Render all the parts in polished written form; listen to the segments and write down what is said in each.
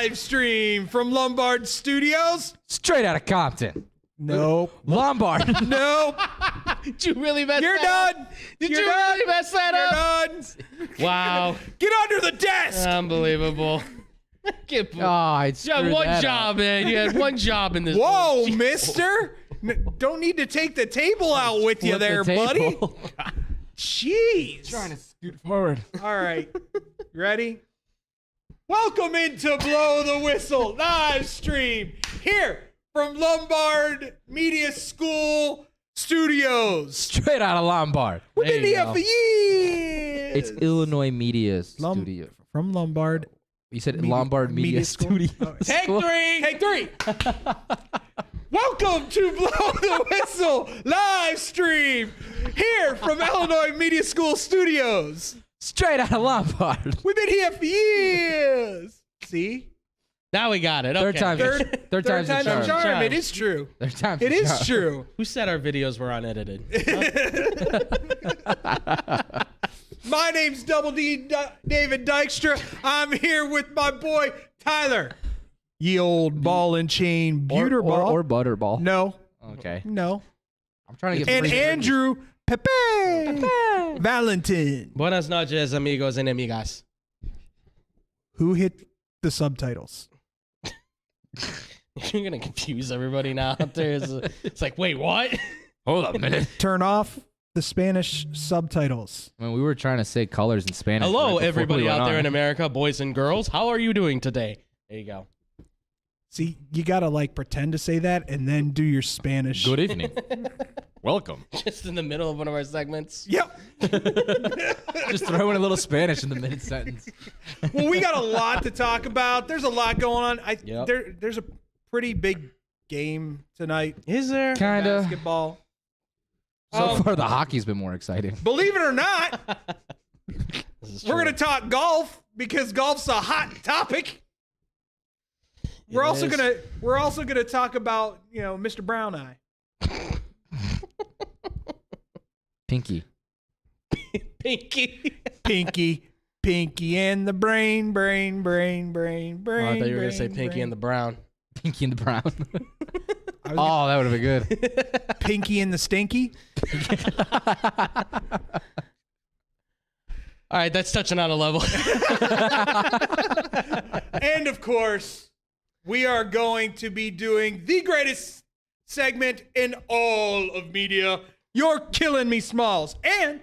live stream from Lombard Studios. Straight out of Compton. Nope. Lombard. Nope. Did you really mess You're that done. up? Did You're you done. really mess that You're up? done. Wow. Get under the desk. Unbelievable. You I had one job, man. You had one job in this. Whoa, mister. Don't need to take the table out with you there, buddy. Jeez. Trying to scoot forward. All right. You ready? Welcome into Blow the Whistle live stream here from Lombard Media School Studios. Straight out of Lombard. We've been There you here go. for years. It's Illinois Media Studio. From Lombard. You said Lombard Media School? Studio. Oh, Take three. Welcome to Blow the Whistle live stream here from Illinois Media School Studios. Straight out of Lombard. We've been here for years. See? Now we got it. Okay. Third time's the charm. It is true. Third time's It the is charm. true. Who said our videos were unedited? My name's Double D David Dykstra. I'm here with my boy Tyler. Ye old ball and chain buter ball. Or butterball. No. Okay. No. I'm trying to get And free Andrew Pepe Valentin. Buenas noches, amigos and amigas. Who hit the subtitles? You're going to confuse everybody now out there. It's like, wait, what? Hold up a minute. Turn off the Spanish subtitles. When we were trying to say colors in Spanish. Hello, right before everybody we went out there on. in America, boys and girls. How are you doing today? There you go. See, you gotta like pretend to say that and then do your Spanish. Good evening. Welcome. Just in the middle of one of our segments. Yep. Just throw in a little Spanish in the mid-sentence. Well, we got a lot to talk about. There's a lot going on. Yep. There's a pretty big game tonight. Is there? Kinda. Basketball. So far, the hockey's been more exciting. Believe it or not, This is we're true. gonna talk golf because golf's a hot topic. We're also gonna talk about Mr. Brown Eye. Pinky. Pinky and the brain. Oh, I thought you were going to say Pinky and the Brown. Pinky and the Brown. Oh, that would have been good. Pinky and the Stinky. All right, that's touching on a level. And of course, we are going to be doing the greatest segment in all of media, You're Killin Me Smalls. And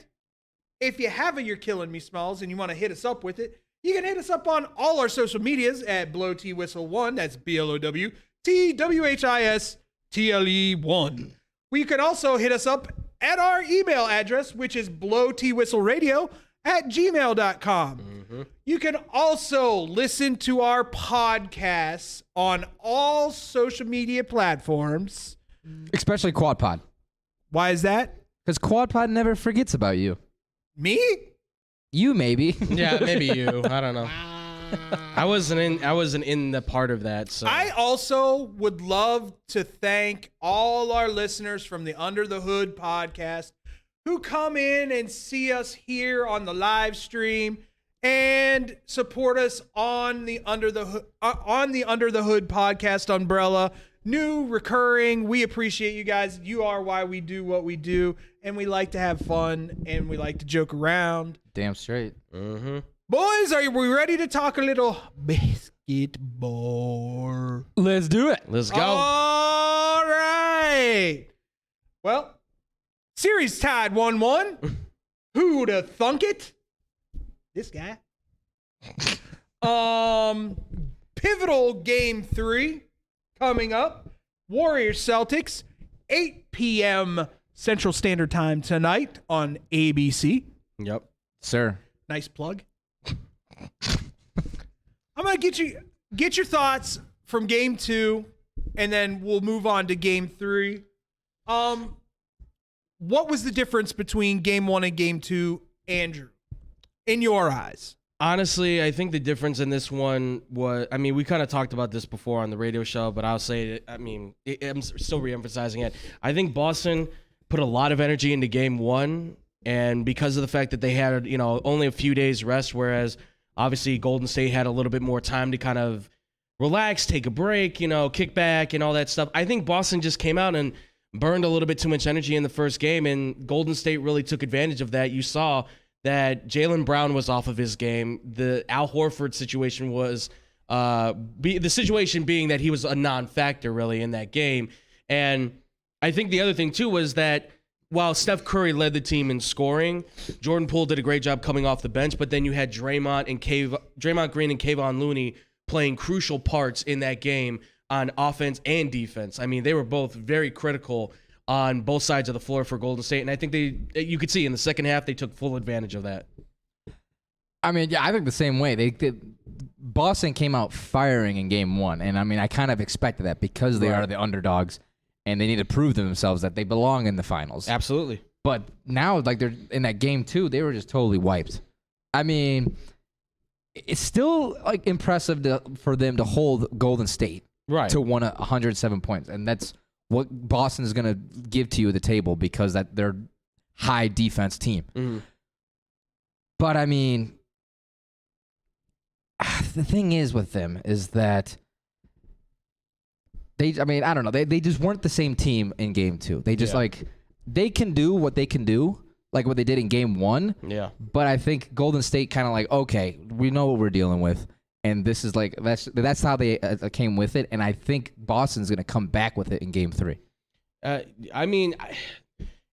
if you have a You're Killin Me Smalls and you want to hit us up with it, you can hit us up on all our social medias at Blow T Whistle 1. That's BLOWTWHISTLE1. You can also hit us up at our email address, which is blowtwhistleradio@gmail.com. You can also listen to our podcasts on all social media platforms. Especially Quad Pod. Why is that? Because Quad Pod never forgets about you. Me? You maybe. Yeah, maybe you. I don't know. I wasn't in the part of that. So I also would love to thank all our listeners from the Under the Hood podcast who come in and see us here on the live stream and support us on the Under the Hood podcast umbrella. New, recurring. We appreciate you guys. You are why we do what we do, and we like to have fun and we like to joke around. Damn straight. Boys, are we ready to talk a little basketball? Let's do it. let's go. All right. Well, series tied 1-1. Who'd have thunk it? This guy. Pivotal game 3 coming up. Warriors Celtics, 8 p.m. Central Standard Time tonight on ABC. Yep. Sir. Nice plug. I'm gonna get your thoughts from game 2, and then we'll move on to game 3. What was the difference between game 1 and game 2, Andrew, in your eyes? Honestly, I think the difference in this one was, I mean, we kind of talked about this before on the radio show, but I'll say it, I'm still reemphasizing it. I think Boston put a lot of energy into game 1, and because of the fact that they had, only a few days rest, whereas obviously Golden State had a little bit more time to kind of relax, take a break, kick back and all that stuff. I think Boston just came out and burned a little bit too much energy in the first game, and Golden State really took advantage of that. You saw that Jaylen Brown was off of his game. The Al Horford situation was the situation being that he was a non-factor really in that game. And I think the other thing too was that while Steph Curry led the team in scoring, Jordan Poole did a great job coming off the bench, but then you had Draymond Green and Kayvon Looney playing crucial parts in that game on offense and defense. I mean, they were both very critical on both sides of the floor for Golden State, and I think you could see in the second half they took full advantage of that. I mean, yeah, I think the same way. Boston came out firing in game one, and I mean, I kind of expected that because they are the underdogs, and they need to prove to themselves that they belong in the finals. Absolutely. But now, like, they're in that game two, they were just totally wiped. I mean, it's still like impressive for them to hold Golden State to 107 points, and that's what Boston is going to give to you at the table because they're high defense team. Mm-hmm. But I mean, the thing is with them is that I don't know. They just weren't the same team in game two. They just they can do what they can do, like what they did in game one. Yeah. But I think Golden State kind of like, okay, we know what we're dealing with. And this is like, that's how they came with it. And I think Boston's going to come back with it in game three. I mean,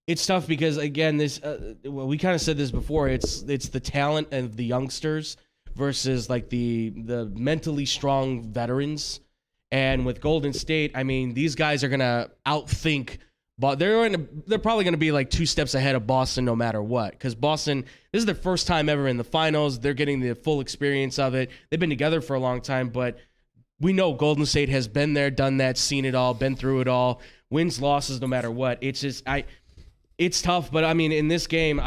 it's tough because, again, we kind of said this before. It's the talent of the youngsters versus like the mentally strong veterans. And with Golden State, I mean, these guys are going to outthink, but they're probably going to be like 2 steps ahead of Boston no matter what. Because Boston, this is their first time ever in the finals. They're getting the full experience of it. They've been together for a long time, but we know Golden State has been there, done that, seen it all, been through it all, wins, losses, no matter what. It's just, it's tough, but I mean, in this game,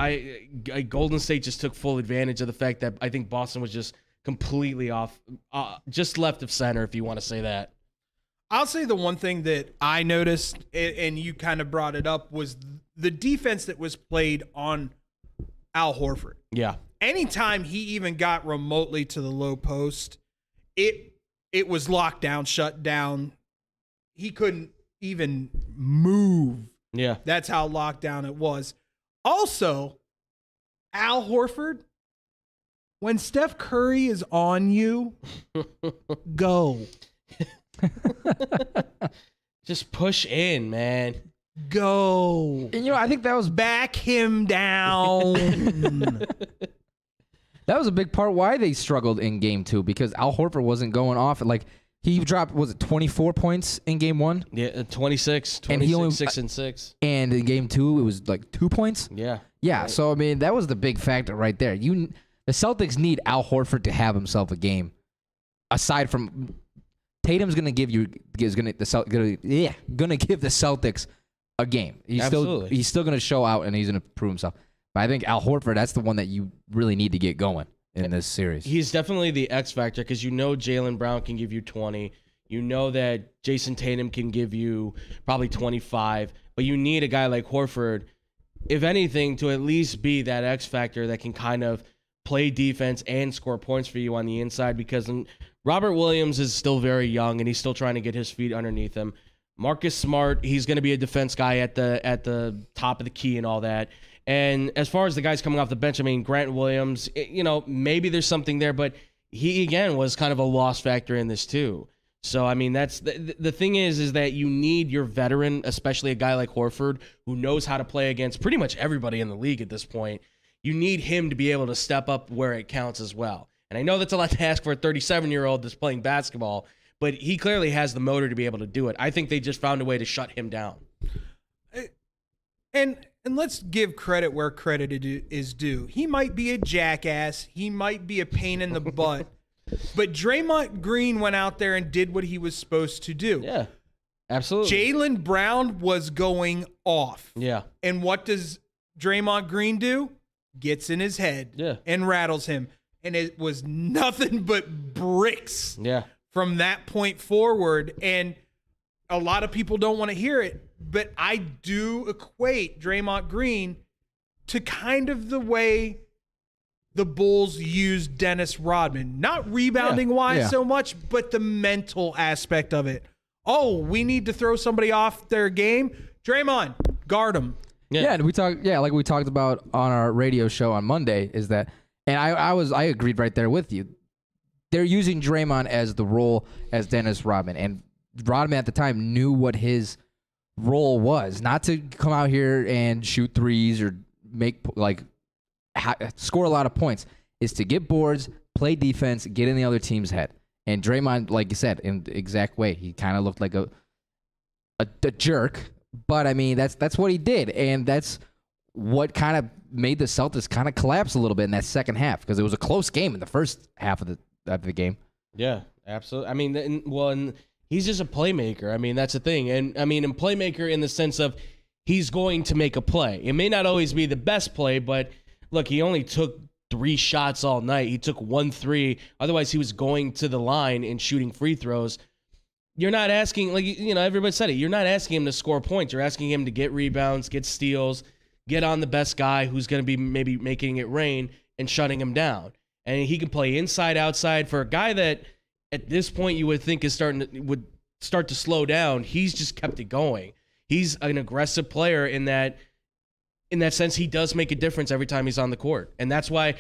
Golden State just took full advantage of the fact that I think Boston was just completely off, just left of center, if you want to say that. I'll say the one thing that I noticed, and you kind of brought it up, was the defense that was played on Al Horford. Yeah. Anytime he even got remotely to the low post, it was locked down, shut down. He couldn't even move. Yeah. That's how locked down it was. Also, Al Horford, when Steph Curry is on you, go. Just push in, man. Go. And I think that was back him down. That was a big part why they struggled in game two because Al Horford wasn't going off. Like he dropped, was it 24 points in game one? Yeah, 26, and he only 6 and 6. And in game two, it was like 2 points. Yeah. Yeah. Right. So I mean, that was the big factor right there. The Celtics need Al Horford to have himself a game. Aside from Tatum's gonna give the Celtics a game. He's still gonna show out and he's gonna prove himself. But I think Al Horford, that's the one that you really need to get going in this series. He's definitely the X factor because Jaylen Brown can give you 20. You know that Jason Tatum can give you probably 25. But you need a guy like Horford, if anything, to at least be that X factor that can kind of play defense and score points for you on the inside because Robert Williams is still very young and he's still trying to get his feet underneath him. Marcus Smart, he's going to be a defense guy at the top of the key and all that. And as far as the guys coming off the bench, I mean, Grant Williams, maybe there's something there, but he, again, was kind of a loss factor in this too. So, I mean, that's the thing is that you need your veteran, especially a guy like Horford, who knows how to play against pretty much everybody in the league at this point. You need him to be able to step up where it counts as well. And I know that's a lot to ask for a 37-year-old that's playing basketball, but he clearly has the motor to be able to do it. I think they just found a way to shut him down. And let's give credit where credit is due. He might be a jackass. He might be a pain in the butt. But Draymond Green went out there and did what he was supposed to do. Yeah, absolutely. Jaylen Brown was going off. Yeah. And what does Draymond Green do? Gets in his head and rattles him. And it was nothing but bricks from that point forward. And a lot of people don't want to hear it, but I do equate Draymond Green to kind of the way the Bulls used Dennis Rodman. Not rebounding-wise so much, but the mental aspect of it. Oh, we need to throw somebody off their game? Draymond, guard him. Yeah, and like we talked about on our radio show on Monday, is that, and I agreed right there with you. They're using Draymond as the role as Dennis Rodman, and Rodman at the time knew what his role was, not to come out here and shoot threes or make score a lot of points, is to get boards, play defense, get in the other team's head. And Draymond, like you said, in the exact way, he kind of looked like a jerk. But I mean, that's what he did, and that's what kind of made the Celtics kind of collapse a little bit in that second half, because it was a close game in the first half of the game. Yeah, absolutely. I mean, and he's just a playmaker. I mean, that's the thing, and I mean, a playmaker in the sense of he's going to make a play. It may not always be the best play, but look, he only took 3 shots all night. He took 1 3. Otherwise, he was going to the line and shooting free throws. You're not asking, like, you know, everybody said it. You're not asking him to score points. You're asking him to get rebounds, get steals, get on the best guy who's going to be maybe making it rain and shutting him down. And he can play inside, outside. For a guy that at this point you would think would start to slow down, he's just kept it going. He's an aggressive player in that sense. He does make a difference every time he's on the court. And that's why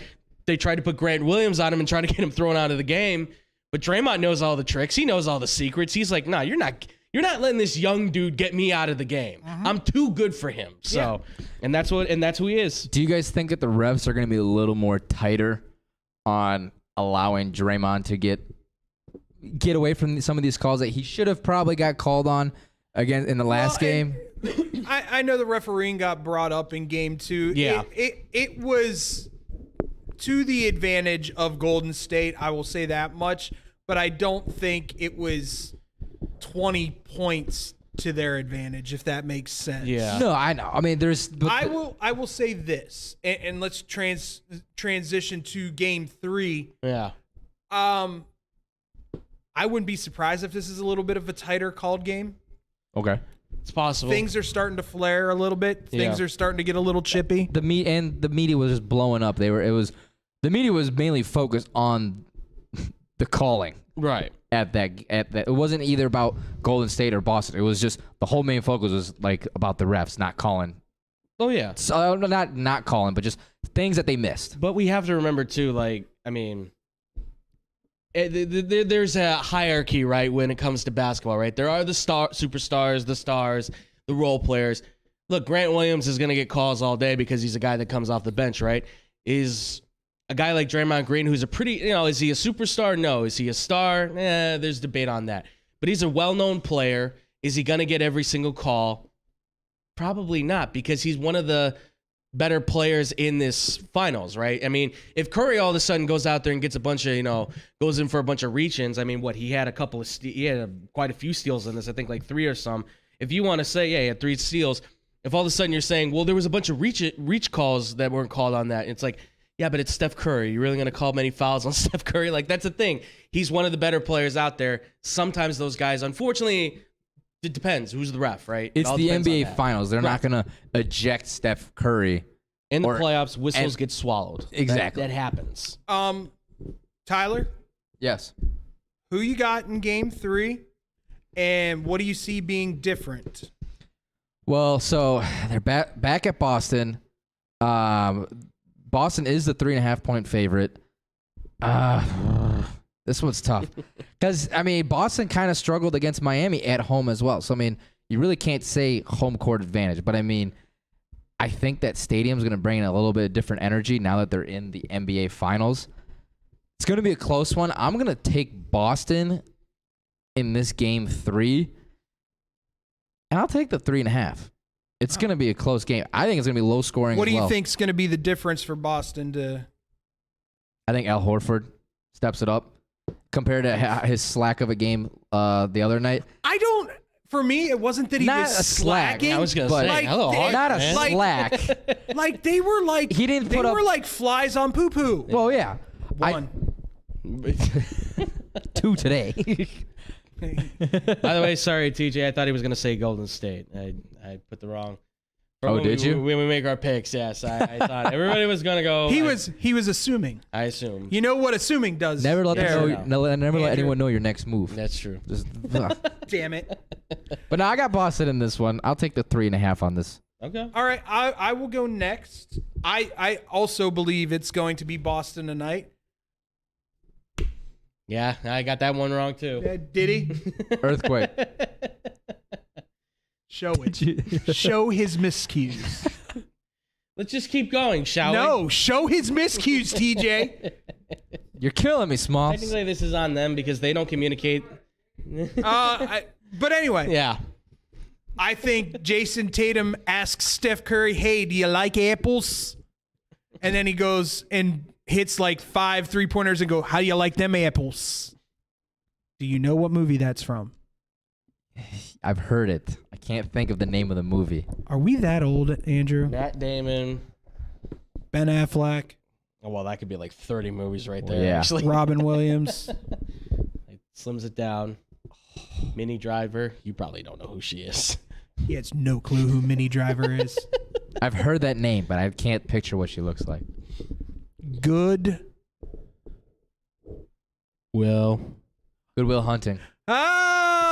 they tried to put Grant Williams on him and try to get him thrown out of the game. But Draymond knows all the tricks. He knows all the secrets. He's like, nah, you're not letting this young dude get me out of the game. I'm too good for him. So, and that's who he is. Do you guys think that the refs are going to be a little more tighter on allowing Draymond to get away from some of these calls that he should have probably got called on again in the last game? I know the refereeing got brought up in game 2. Yeah. It was to the advantage of Golden State, I will say that much, but I don't think it was 20 points to their advantage, if that makes sense. Yeah. No, I know. I mean, I will say this, and let's transition to game 3. Yeah. I wouldn't be surprised if this is a little bit of a tighter called game. Okay. It's possible. Things are starting to flare a little bit. Things are starting to get a little chippy. The media was just blowing up. The media was mainly focused on the calling. Right. At that, it wasn't either about Golden State or Boston. It was just the whole main focus was like about the refs not calling. Oh yeah. So not calling, but just things that they missed. But we have to remember too, like, I mean, there's a hierarchy, right, when it comes to basketball, right? There are the superstars, the stars, the role players. Look, Grant Williams is going to get calls all day because he's a guy that comes off the bench, right? Is a guy like Draymond Green, who's a pretty, is he a superstar? No. Is he a star? There's debate on that. But he's a well-known player. Is he going to get every single call? Probably not, because he's one of the better players in this finals, right? I mean, if Curry all of a sudden goes out there and gets a bunch of, goes in for a bunch of reach-ins, I mean, he had he had quite a few steals in this, I think like 3 or some. If you want to say, yeah, he had 3 steals, if all of a sudden you're saying, well, there was a bunch of reach calls that weren't called on that, it's like, yeah, but it's Steph Curry. You're really going to call many fouls on Steph Curry? Like, that's the thing. He's one of the better players out there. Sometimes those guys, unfortunately, it depends. Who's the ref, right? It's the NBA Finals. They're not going to eject Steph Curry. In the playoffs, whistles get swallowed. Exactly. That happens. Tyler? Yes. Who you got in game 3, and what do you see being different? Well, so they're back at Boston. Boston is the 3.5-point favorite. This one's tough because, I mean, Boston kind of struggled against Miami at home as well. So, I mean, you really can't say home court advantage. But, I mean, I think that stadium's going to bring in a little bit of different energy now that they're in the NBA Finals. It's going to be a close one. I'm going to take Boston in this game 3, and I'll take the 3.5. It's going to be a close game. I think it's going to be low scoring. What do you think is going to be the difference for Boston to? I think Al Horford steps it up compared to his slack of a game the other night. For me, it wasn't that he not was a slacking. I was going to say, like, hello, not a slack. Like they were like he didn't. They were like flies on poo poo. Well, yeah, 1. 2 today. By the way, sorry, TJ. I thought he was going to say Golden State. I put the wrong. Oh, did you? When we make our picks, yes. I thought everybody was gonna go. He was assuming. I assume. You know what assuming does? Never let Never let anyone know your next move. That's true. Just, Damn it. But no, I got Boston in this one. I'll take the 3.5 on this. Okay. All right, I will go next. I also believe it's going to be Boston tonight. Yeah, I got that one wrong too. Did he? Earthquake. Show it. Show his miscues. Let's just keep going, shall we? No, show his miscues, TJ. You're killing me, Smalls. Technically, this is on them because they don't communicate. But anyway. Yeah. I think Jason Tatum asks Steph Curry, hey, do you like apples? And then he goes and hits like 5 3-pointers and go, how do you like them apples? Do you know what movie that's from? I've heard it. I can't think of the name of the movie. Are we that old, Andrew? Matt Damon. Ben Affleck. Oh, well, that could be like 30 movies right there, Yeah. actually. Robin Williams. It slims it down. Minnie Driver. You probably don't know who she is. He has no clue who Minnie Driver is. I've heard that name, but I can't picture what she looks like. Good Goodwill Hunting.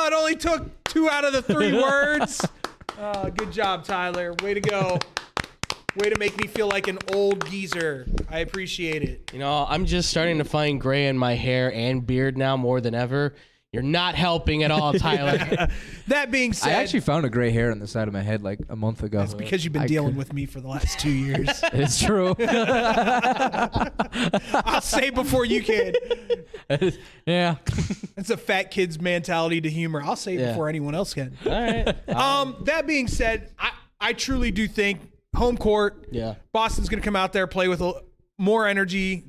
it only took 2 out of the 3 words. Good job, Tyler. Way to go. Way to make me feel like an old geezer. I appreciate it. You know, I'm just starting to find gray in my hair and beard now more than ever. You're not helping at all, Tyler. That being said, I actually found a gray hair on the side of my head like a month ago. that's because you've been dealing with me for the last 2 years. It's true. I'll say before you can. Yeah. It's a fat kid's mentality to humor. I'll say it before anyone else can. All right. That being said, I truly do think home court. Yeah. Boston's going to come out there, play with more energy.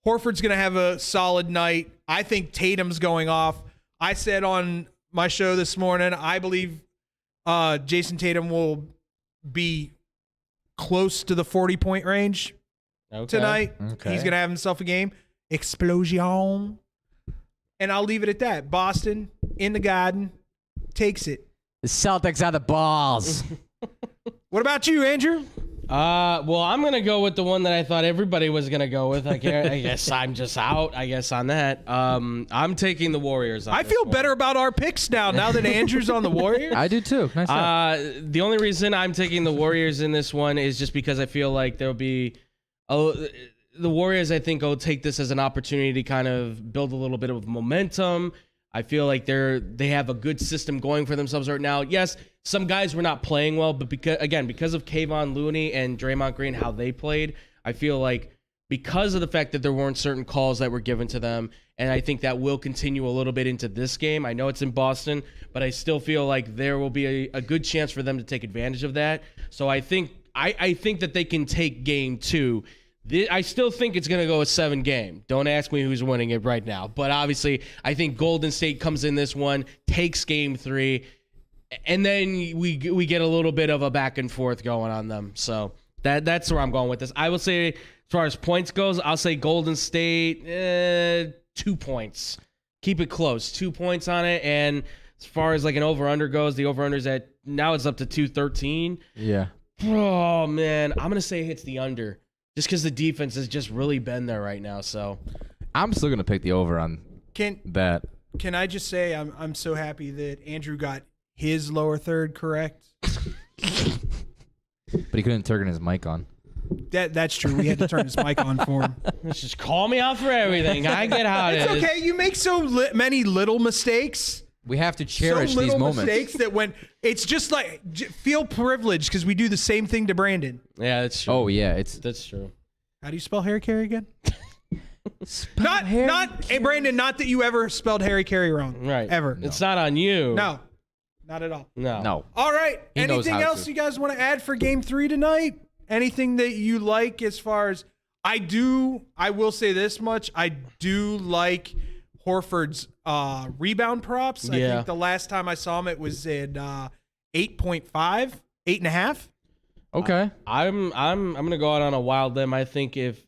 Horford's going to have a solid night. I think Tatum's going off. I said on my show this morning, I believe Jason Tatum will be close to the 40-point range tonight. Okay. He's going to have himself a game. Explosion. And I'll leave it at that. Boston, in the Garden, takes it. The Celtics are the balls. What about you, Andrew? Well, I'm going to go with the one that I thought everybody was going to go with. I guess I'm just out, I guess, on that. I'm taking the Warriors. I feel better about our picks now that Andrew's on the Warriors. I do too. Nice job. The only reason I'm taking the Warriors in this one is just because I feel like there'll be the Warriors, I think, will take this as an opportunity to kind of build a little bit of momentum. I feel like they have a good system going for themselves right now. Yes, some guys were not playing well, but because of Kayvon Looney and Draymond Green, how they played, I feel like because of the fact that there weren't certain calls that were given to them, and I think that will continue a little bit into this game. I know it's in Boston, but I still feel like there will be a good chance for them to take advantage of that. So I think that they can take game 2. I still think it's going to go a 7-game. Don't ask me who's winning it right now. But obviously, I think Golden State comes in this one, takes game 3, and then we get a little bit of a back and forth going on them. So that's where I'm going with this. I will say, as far as points goes, I'll say Golden State, 2 points. Keep it close. 2 points on it. And as far as like an over-under goes, the over-under's at, now it's up to 213. Yeah. Oh, man. I'm going to say it hits the under. Just because the defense has just really been there right now, so I'm still gonna pick the over on that. Can I just say I'm so happy that Andrew got his lower third correct? But he couldn't turn his mic on. That's true. We had to turn his mic on for him. Let's just call me out for everything. I get how it is. It's okay. You make so many little mistakes. We have to cherish these moments. Mistakes that when it's just like feel privileged because we do the same thing to Brandon. Yeah, that's true. Oh yeah, that's true. How do you spell Harry Carey again? Harry Hey Brandon, not that you ever spelled Harry Carey wrong. Right. Ever. It's not on you. No. Not at all. No. All right. He knows Anything how else to. you guys want to add for game 3 tonight? Anything that you like as far as I will say this much. I do like Horford's rebound props. I think the last time I saw him it was at 8.5, 8.5. Okay. I'm gonna go out on a wild limb. I think if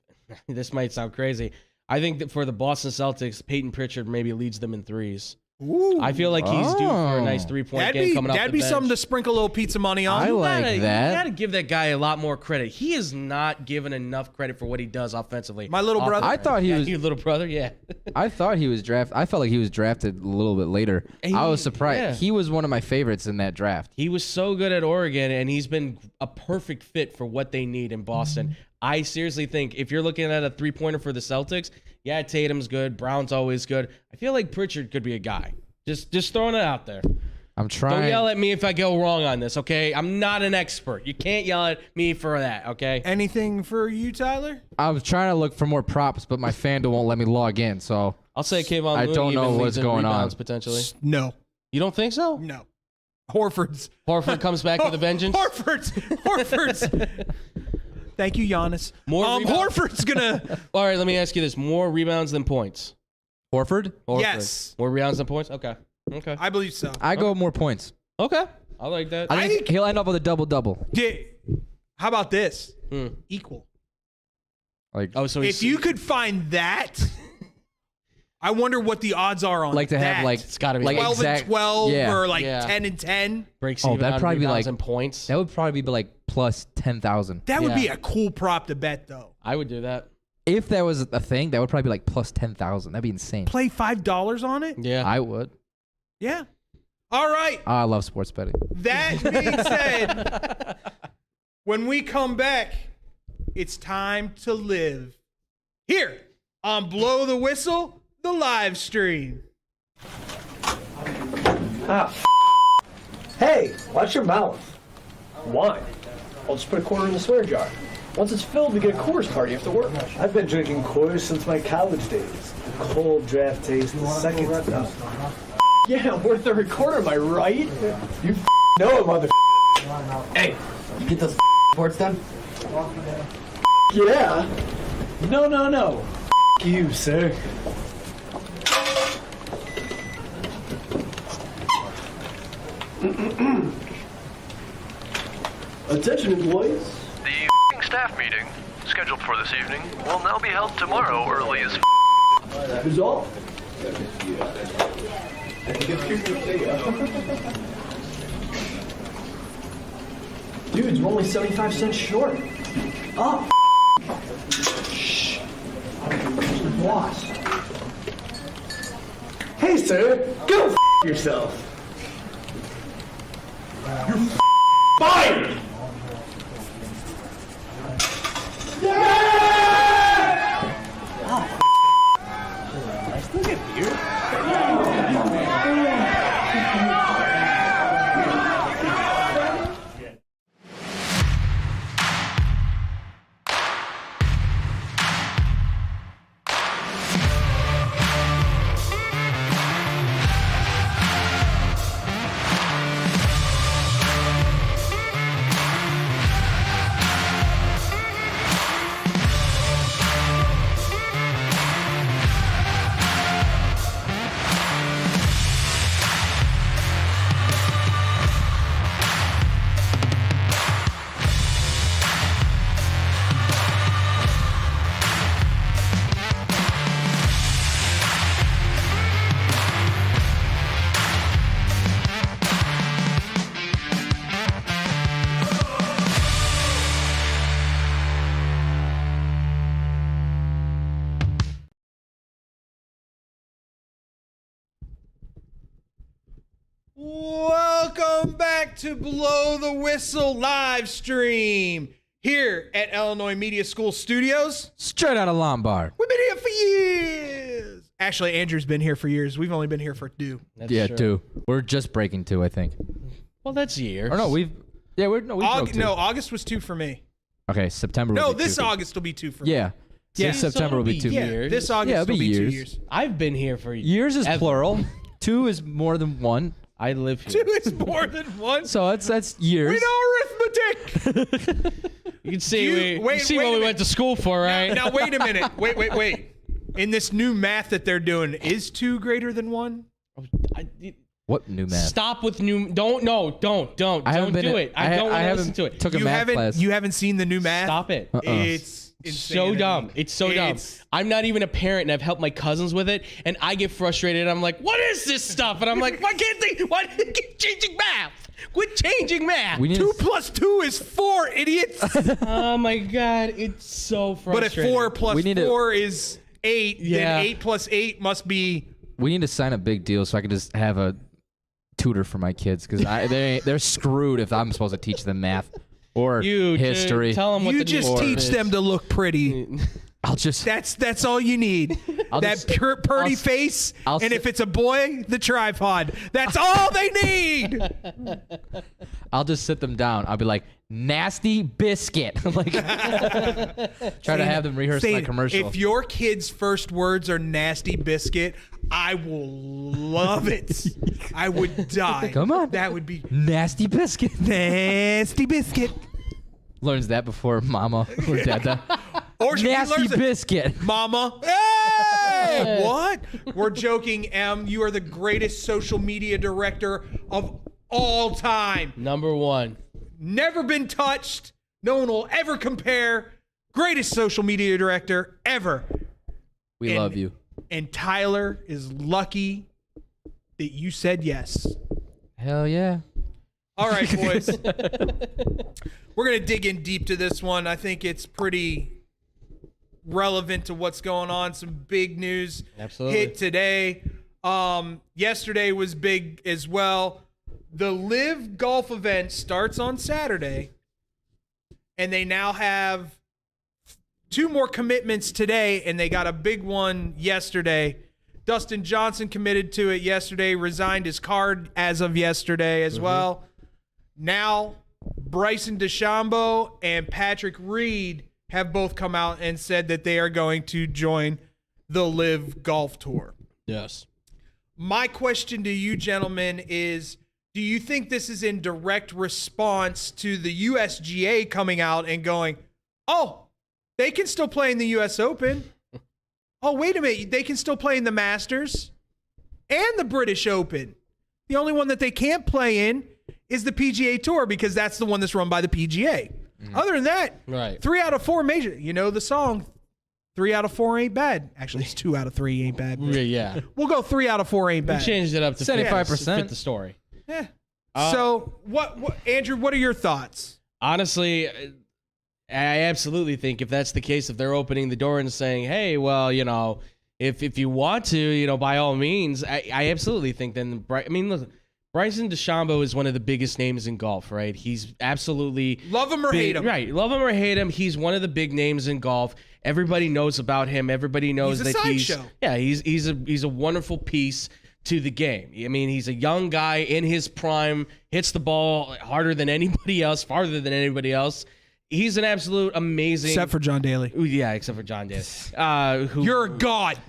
this might sound crazy, I think that for the Boston Celtics, Peyton Pritchard maybe leads them in threes. Ooh. I feel like he's due for a nice 3-point game coming up. That'd be something to sprinkle a little pizza money on. I like that. You gotta give that guy a lot more credit. He is not given enough credit for what he does offensively. My little brother. I thought he was your little brother. Yeah. I thought he was drafted. I felt like he was drafted a little bit later. I was surprised. Yeah. He was one of my favorites in that draft. He was so good at Oregon, and he's been a perfect fit for what they need in Boston. I seriously think if you're looking at a 3-pointer for the Celtics, yeah, Tatum's good. Brown's always good. I feel like Pritchard could be a guy. Just throwing it out there. I'm trying. Don't yell at me if I go wrong on this, okay? I'm not an expert. You can't yell at me for that, okay? Anything for you, Tyler? I was trying to look for more props, but my FanDuel won't let me log in. So I'll say Kayvon I Looney don't know even what's leads in going rebounds on. potentially. No. You don't think so? No. Horford comes back with a vengeance. Horford's. Thank you, Giannis. More rebounds? Horford's gonna. All right, let me ask you this: more rebounds than points? Horford? Yes. More rebounds than points. Okay. I believe so. I go more points. Okay. I like that. I think he'll end up with a double-double. Yeah. How about this? Equal. Like, so if you could find that, I wonder what the odds are on like to have that. like it's got to be like 12 exact, and 12 yeah. or like Yeah. 10 and 10. breaks Oh, even that'd on probably be rebounds like- and points. That would probably be like plus 10,000. That would Yeah. be a cool prop to bet, though. I would do that. If that was a thing, that would probably be like plus 10,000. That'd be insane. Play $5 on it? Yeah. I would. Yeah. All right. I love sports betting. That being said, when we come back, it's time to live. Here on Blow the Whistle, the live stream. Hey, watch your mouth. Why? I'll just put a quarter in the swear jar. Once it's filled, we get a Coors party after work. I've been drinking Coors since my college days. The cold draft taste, the second stuff. Yeah, worth the recorder, am I right? You know it, mother. Hey, you get those reports done? Yeah. No. You, sir. Attention, employees. The staff meeting, scheduled for this evening, will now be held tomorrow early as Who's all? Dude, you're only 75 cents short. Oh, shh. Boss. Hey, sir, go yourself. You're fired! I still get beer. Welcome back to Blow the Whistle live stream here at Illinois Media School Studios. Straight out of Lombard. We've been here for years. Actually, Andrew's been here for years. We've only been here for 2. That's Yeah, true. 2. We're just breaking 2, I think. Well, that's years. Or no, we broke 2. No, August was 2 for me. Okay, September. No, will be this 2. August will be 2 for me. Yeah. Yeah. This September will be 2. Yeah, Years. this August Yeah, it'll will be be 2 years. years. I've been here for Years is ever. plural. 2 is more than 1. I live here. 2 is more than 1. So that's years. We know arithmetic. You can see You- wait what a we minute. went to school for, right? Now, wait a minute. Wait. In this new math that they're doing, is 2 greater than 1? What new math? Stop with new. Don't I haven't do been- it. I don't want to haven't listen to it. took a math class. You haven't seen the new math? Stop it. It's So dumb. It's so dumb. I'm not even a parent, and I've helped my cousins with it, and I get frustrated. And I'm like, what is this stuff? And I'm like, why do they keep changing math? Quit changing math. 2 plus 2 is 4, idiots. Oh my God, it's so frustrating. But if 4 plus 4 is 8, then 8 plus 8 must be. We need to sign a big deal so I can just have a tutor for my kids because they're screwed if I'm supposed to teach them math or history. Tell them what you just teach them to look pretty. I'll just. That's all you need. Purdy face, and if it's a boy, the tripod. That's all they need. I'll just sit them down. I'll be like, nasty biscuit. Like, try to have them rehearse my commercial. If your kid's first words are nasty biscuit, I will love it. I would die. Come on. That would be nasty biscuit. Nasty biscuit. Learns that before mama or dada. Or nasty biscuit. Mama. Hey! What? We're joking, Em. You are the greatest social media director of all time. Number 1. Never been touched. No one will ever compare. Greatest social media director ever. We love you. And Tyler is lucky that you said yes. Hell yeah. All right, boys. We're going to dig in deep to this one. I think it's pretty relevant to what's going on. Some big news hit today. Yesterday was big as well. The LIV Golf event starts on Saturday, and they now have 2 more commitments today, and they got a big one yesterday. Dustin Johnson committed to it yesterday, resigned his card as of yesterday as well. Now, Bryson DeChambeau and Patrick Reed have both come out and said that they are going to join the LIV Golf Tour. Yes. My question to you gentlemen is, do you think this is in direct response to the USGA coming out and going, oh, they can still play in the US Open. Oh, wait a minute. They can still play in the Masters and the British Open. The only one that they can't play in is the PGA Tour because that's the one that's run by the PGA. Other than that, 3 out of 4 major. You know the song, 3 out of 4 ain't bad. Actually, it's 2 out of 3 ain't bad. Yeah. We'll go 3 out of 4 ain't bad. We changed it up to 75%. Fit the story. Yeah. So, what, Andrew, what are your thoughts? Honestly, I absolutely think if that's the case, if they're opening the door and saying, hey, well, you know, if you want to, you know, by all means, I absolutely think then, I mean, look, Bryson DeChambeau is one of the biggest names in golf, right? He's absolutely... Love him or hate him. Right. Love him or hate him. He's one of the big names in golf. Everybody knows about him. Everybody knows that he's... Yeah, he's a wonderful piece to the game. I mean, he's a young guy in his prime, hits the ball harder than anybody else, farther than anybody else. He's an absolute amazing... Except for John Daly. Yeah, except for John Daly. You're a god.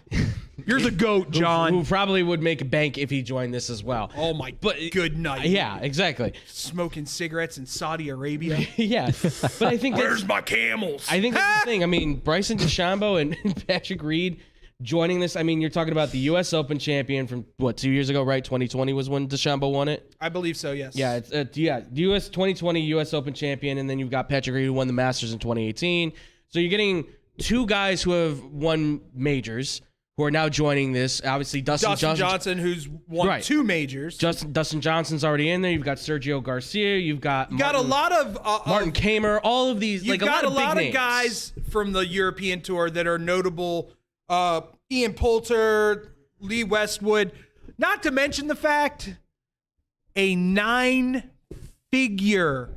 You're the GOAT, John. Who probably would make a bank if he joined this as well. Oh, my good night. Yeah, exactly. Smoking cigarettes in Saudi Arabia. Yeah. But I think where's my camels? I think that's the thing. I mean, Bryson DeChambeau and Patrick Reed joining this. I mean, you're talking about the U.S. Open champion from, 2 years ago, right? 2020 was when DeChambeau won it? I believe so, yes. Yeah, it's U.S. 2020 U.S. Open champion, and then you've got Patrick Reed who won the Masters in 2018. So you're getting 2 guys who have won majors who are now joining this. Obviously, Dustin Johnson, who's won 2 majors. Dustin Johnson's already in there. You've got Sergio Garcia. You've got a lot of Martin Kamer. All of these. You've got a lot of guys from the European Tour that are notable. Ian Poulter, Lee Westwood. Not to mention the fact a 9-figure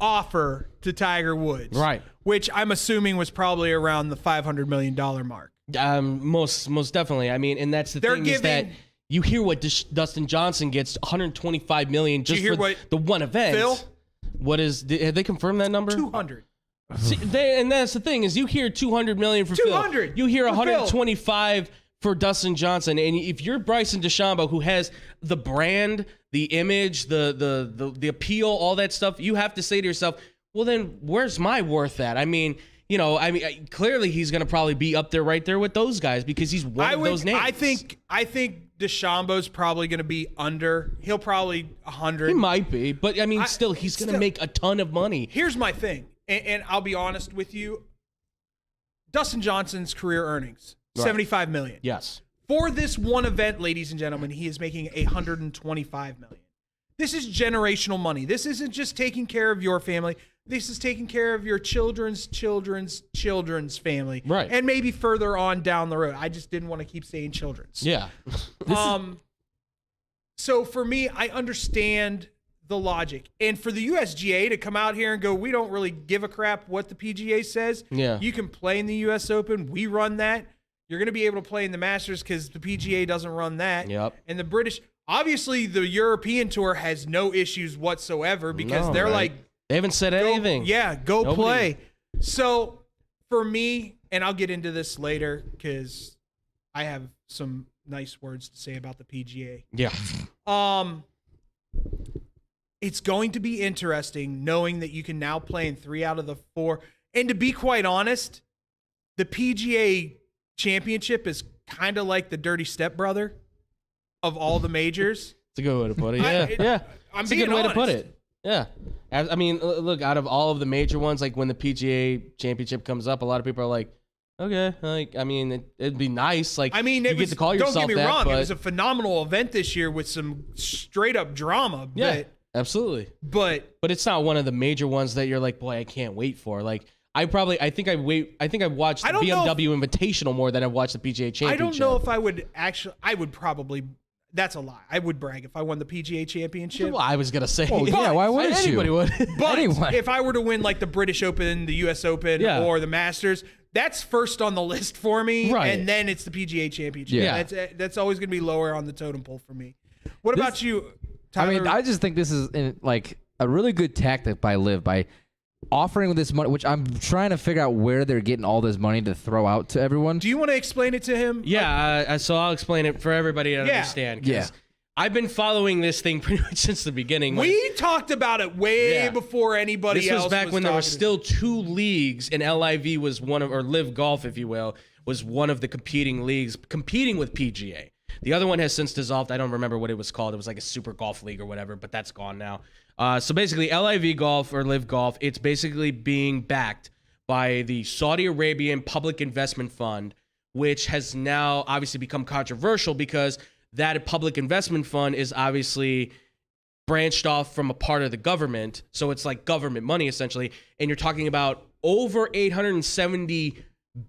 offer to Tiger Woods. Right. Which I'm assuming was probably around the $500 million mark. Most definitely. I mean, and that's the thing is that you hear what Dustin Johnson gets, $125 million just for the one event. Phil? Have they confirmed that number? 200. See, and that's the thing is you hear $200 million for 200. Phil. You hear 125 for Dustin Johnson, and if you're Bryson DeChambeau, who has the brand, the image, the appeal, all that stuff, you have to say to yourself, well, then where's my worth at? I mean, you know, clearly he's going to probably be up there, right there with those guys because he's one of those names. I think DeChambeau's probably going to be under. He'll probably 100. He might be, but I mean, still, he's going to make a ton of money. Here's my thing, and I'll be honest with you. Dustin Johnson's career earnings, $75 million. Yes. For this one event, ladies and gentlemen, he is making $125 million. This is generational money. This isn't just taking care of your family. This is taking care of your children's family. Right. And maybe further on down the road. I just didn't want to keep saying children's. Yeah. So for me, I understand the logic. And for the USGA to come out here and go, we don't really give a crap what the PGA says. Yeah. You can play in the US Open. We run that. You're going to be able to play in the Masters because the PGA doesn't run that. Yep. And the British, obviously the European Tour has no issues whatsoever because they're like, they haven't said anything. Go Nobody. play. So for me, and I'll get into this later because I have some nice words to say about the PGA. Yeah. It's going to be interesting knowing that you can now play in 3 out of the 4. And to be quite honest, the PGA Championship is kind of like the dirty stepbrother of all the majors. It's a good way to put it. Yeah. I'm It's a being good way to put honest. it. Yeah. I mean, look, out of all of the major ones, like when the PGA Championship comes up, a lot of people are like, okay, like, I mean, it'd be nice. Like, I mean, you get to call yourself don't get me that, wrong, but it was a phenomenal event this year with some straight up drama. yeah, absolutely. But it's not one of the major ones that you're like, boy, I can't wait for. Like, I watched the BMW Invitational more than I've watched the PGA Championship. I don't know if I would probably, that's a lie. I would brag if I won the PGA Championship. Well, I was gonna say, Well, yeah, why wouldn't you? Anybody would. But Anyone. if I were to win like the British Open, the US Open, Yeah. or the Masters, that's first on the list for me. Right. And then it's the PGA Championship. Yeah. That's always going to be lower on the totem pole for me. What about you, I Tyler? mean, I just think this is like a really good tactic by LIV by offering this money, which I'm trying to figure out where they're getting all this money to throw out to everyone. Do you want to explain it to him? Yeah, so I'll explain it for everybody to understand. 'Cause Yeah. I've been following this thing pretty much since the beginning. We talked about it way before anybody This else was back when there were talking. still 2 leagues, and LIV was one of, or LIV Golf, if you will, was one of the competing leagues, competing with PGA. The other one has since dissolved. I don't remember what it was called. It was like a Super Golf League or whatever, but that's gone now. So basically, LIV Golf or LIV Golf, it's basically being backed by the Saudi Arabian Public Investment Fund, which has now obviously become controversial because that public investment fund is obviously branched off from a part of the government. So it's like government money, essentially. And you're talking about over $870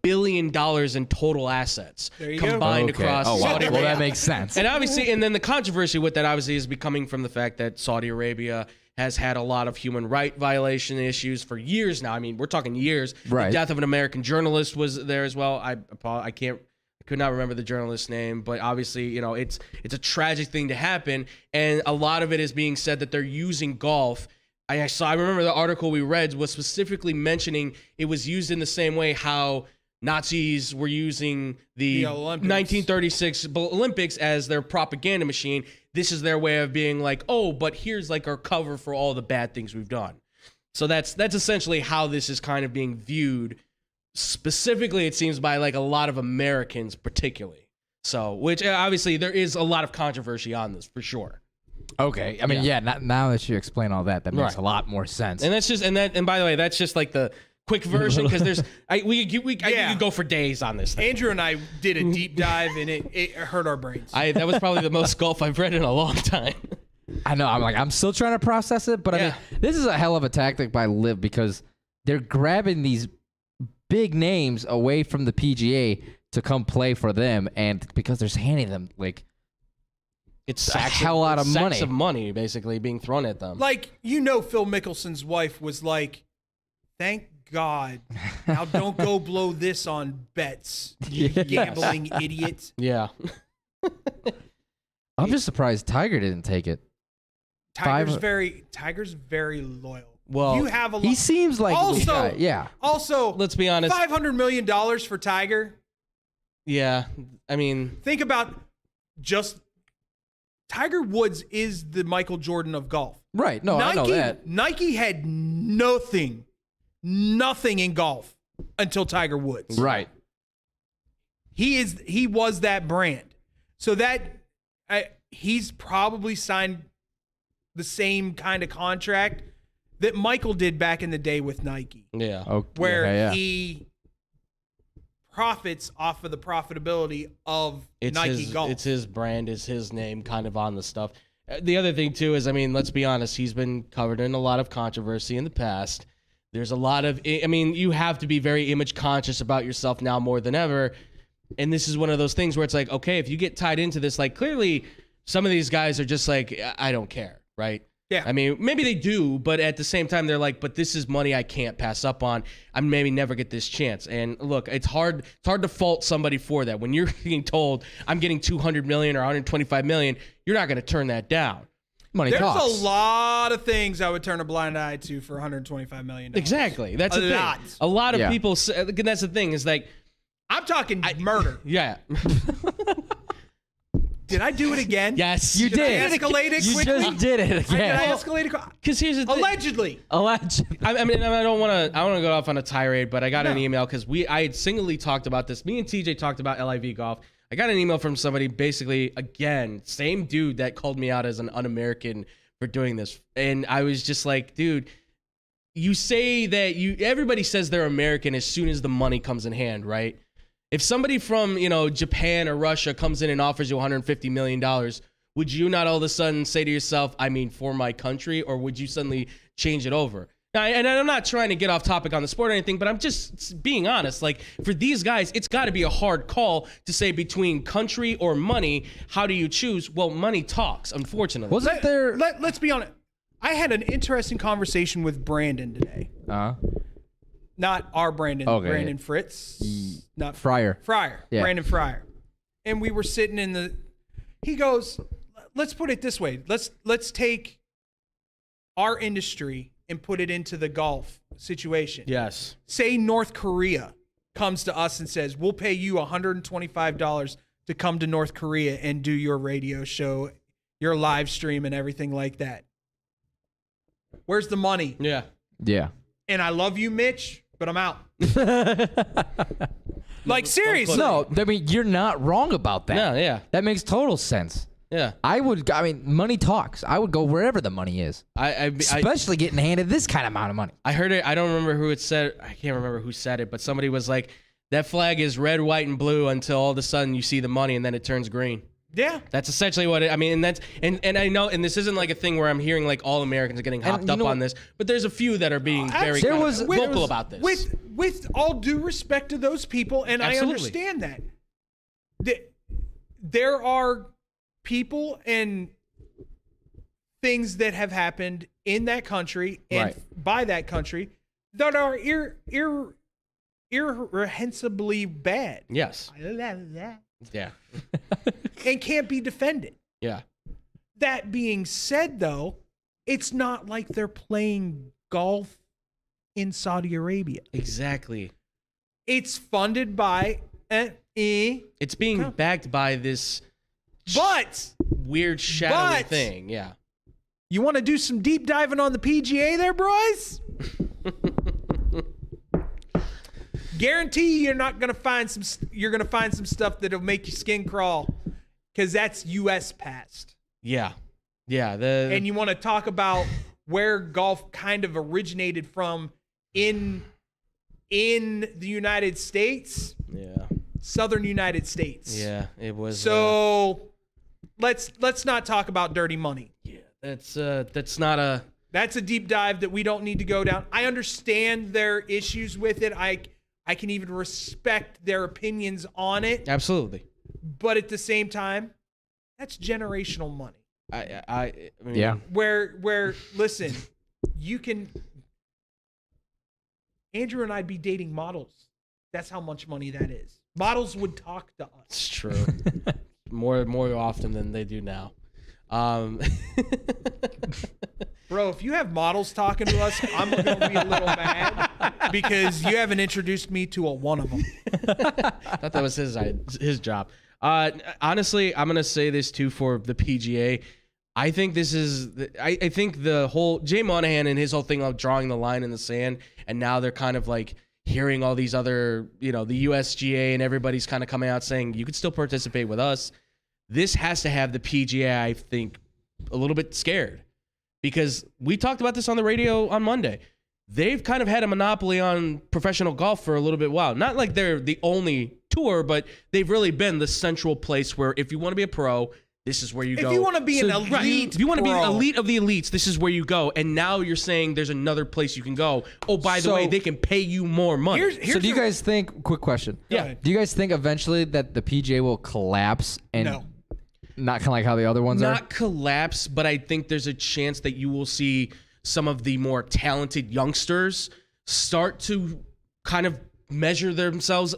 billion in total assets combined across wow. Saudi Arabia. Well, that makes sense. And obviously, and then the controversy with that obviously is becoming from the fact that Saudi Arabia has had a lot of human right violation issues for years now. I mean, we're talking years. Right. The death of an American journalist was there as well. I could not remember the journalist's name, but obviously, you know, it's a tragic thing to happen, and a lot of it is being said that they're using golf. I remember the article we read was specifically mentioning it was used in the same way how Nazis were using the Olympics. 1936 Olympics as their propaganda machine. This is their way of being like, oh, but here's like our cover for all the bad things we've done. So that's essentially how this is kind of being viewed. Specifically, it seems by like a lot of Americans, particularly. So, which obviously there is a lot of controversy on this for sure. Okay, I mean, now that you explain all that, that makes a lot more sense. And that's just and by the way, that's just like the quick version because there's we could go for days on this thing. Andrew and I did a deep dive and it hurt our brains. That was probably the most golf I've read in a long time. I know. I'm still trying to process it, but I mean, this is a hell of a tactic by LIV because they're grabbing these big names away from the PGA to come play for them, and because they're handing them like it's a hell lot of money. Sacks of money basically being thrown at them. Like, you know, Phil Mickelson's wife was like, "Thank God, now don't go blow this on bets, you gambling idiot." Yeah. I'm just surprised Tiger didn't take it. Tiger's very loyal. Well, you have a lot. He seems like also, the guy. Yeah. Also, let's be honest. $500 million for Tiger. Yeah, I mean, think about just Tiger Woods is the Michael Jordan of golf. Right. No, I know that. Nike had nothing in golf until Tiger Woods. Right. He was that brand. So that he's probably signed the same kind of contract that Michael did back in the day with Nike. Yeah. Where he profits off of the profitability of Nike Golf. It's his brand, it's his name kind of on the stuff. The other thing, too, is, I mean, let's be honest, he's been covered in a lot of controversy in the past. There's a lot of, I mean, you have to be very image conscious about yourself now more than ever. And this is one of those things where it's like, okay, if you get tied into this, like, clearly some of these guys are just like, I don't care, right? Yeah. I mean, maybe they do, but at the same time, they're like, but this is money I can't pass up on. I maybe never get this chance. And look, it's hard to fault somebody for that. When you're being told, I'm getting $200 million or $125 million, you're not going to turn that down. Money There's talks. a lot of things I would turn a blind eye to for $125 million. Exactly. That's a the thing. lot. A lot of people say, and that's the thing, is like, I'm talking murder. yeah. Did I do it again? Yes. You Did did. I escalate it You quickly? just did it Did I again. escalate it? Because here's the thing. Allegedly. Allegedly. I mean, I don't want to go off on a tirade, but I got an email because I had singly talked about this. Me and TJ talked about LIV Golf. I got an email from somebody, basically, again, same dude that called me out as an un-American for doing this. And I was just like, dude, you say that everybody says they're American as soon as the money comes in hand, right? If somebody from, Japan or Russia comes in and offers you $150 million, would you not all of a sudden say to yourself, I mean, for my country, or would you suddenly change it over? Now, and I'm not trying to get off topic on the sport or anything, but I'm just being honest. Like, for these guys, it's got to be a hard call to say between country or money, how do you choose? Well, money talks, unfortunately. Wasn't there? Let's be honest. I had an interesting conversation with Brandon today. Not our Brandon, Okay. Brandon Fritz. Not Fryer. Yeah. Brandon Fryer. And we were sitting he goes, let's put it this way. Let's take our industry and put it into the golf situation. Yes. Say North Korea comes to us and says, we'll pay you $125 to come to North Korea and do your radio show, your live stream and everything like that. Where's the money? Yeah. Yeah. And I love you, Mitch, but I'm out. Like, seriously. No, I mean, you're not wrong about that. Yeah. That makes total sense. Yeah. I mean, money talks. I would go wherever the money is. Especially getting handed this kind of amount of money. I heard it. I don't remember who it said. I can't remember who said it, but somebody was like, that flag is red, white, and blue until all of a sudden you see the money and then it turns green. Yeah. That's essentially what I mean, and I know, and this isn't like a thing where I'm hearing like all Americans are getting hopped up on this, but there's a few that are being very vocal about this. With all due respect to those people, and Absolutely. I understand that. There are people and things that have happened in that country and by that country that are irrehensibly bad. Yes. Yeah. And can't be defended. Yeah. That being said, though, it's not like they're playing golf in Saudi Arabia. Exactly. It's funded by It's being backed by this weird shadowy thing. Yeah. You want to do some deep diving on the PGA there, boys? Guarantee you're gonna find some stuff that'll make your skin crawl, because that's U.S. past. Yeah. Yeah. And you want to talk about where golf kind of originated from in the United States. Yeah. Southern United States. Yeah. It was. So let's not talk about dirty money. Yeah. That's not a. That's a deep dive that we don't need to go down. I understand their issues with it. I can even respect their opinions on it. Absolutely. But at the same time, that's generational money. I mean, Yeah. Where listen, you can. Andrew and I'd be dating models. That's how much money that is. Models would talk to us. It's true. more often than they do now. Bro, if you have models talking to us, I'm going to be a little mad because you haven't introduced me to one of them. I thought that was his job. Honestly, I'm going to say this too for the PGA. I think this is, I think the whole, Jay Monahan and his whole thing of drawing the line in the sand, and now they're kind of like hearing all these other, the USGA and everybody's kind of coming out saying, you could still participate with us. This has to have the PGA, I think, a little bit scared. Because we talked about this on the radio on Monday. they've kind of had a monopoly on professional golf for a little bit while. Not like they're the only tour, but they've really been the central place where if you want to be a pro, this is where you go. If you want to be an elite, if you want to be an elite of the elites, this is where you go. And now you're saying there's another place you can go. Oh, by the way, they can pay you more money. So do you guys think? Quick question. Yeah. Do you guys think eventually that the PGA will collapse and not kind of like how the other ones are? Not collapse, but I think there's a chance that you will see some of the more talented youngsters start to kind of measure themselves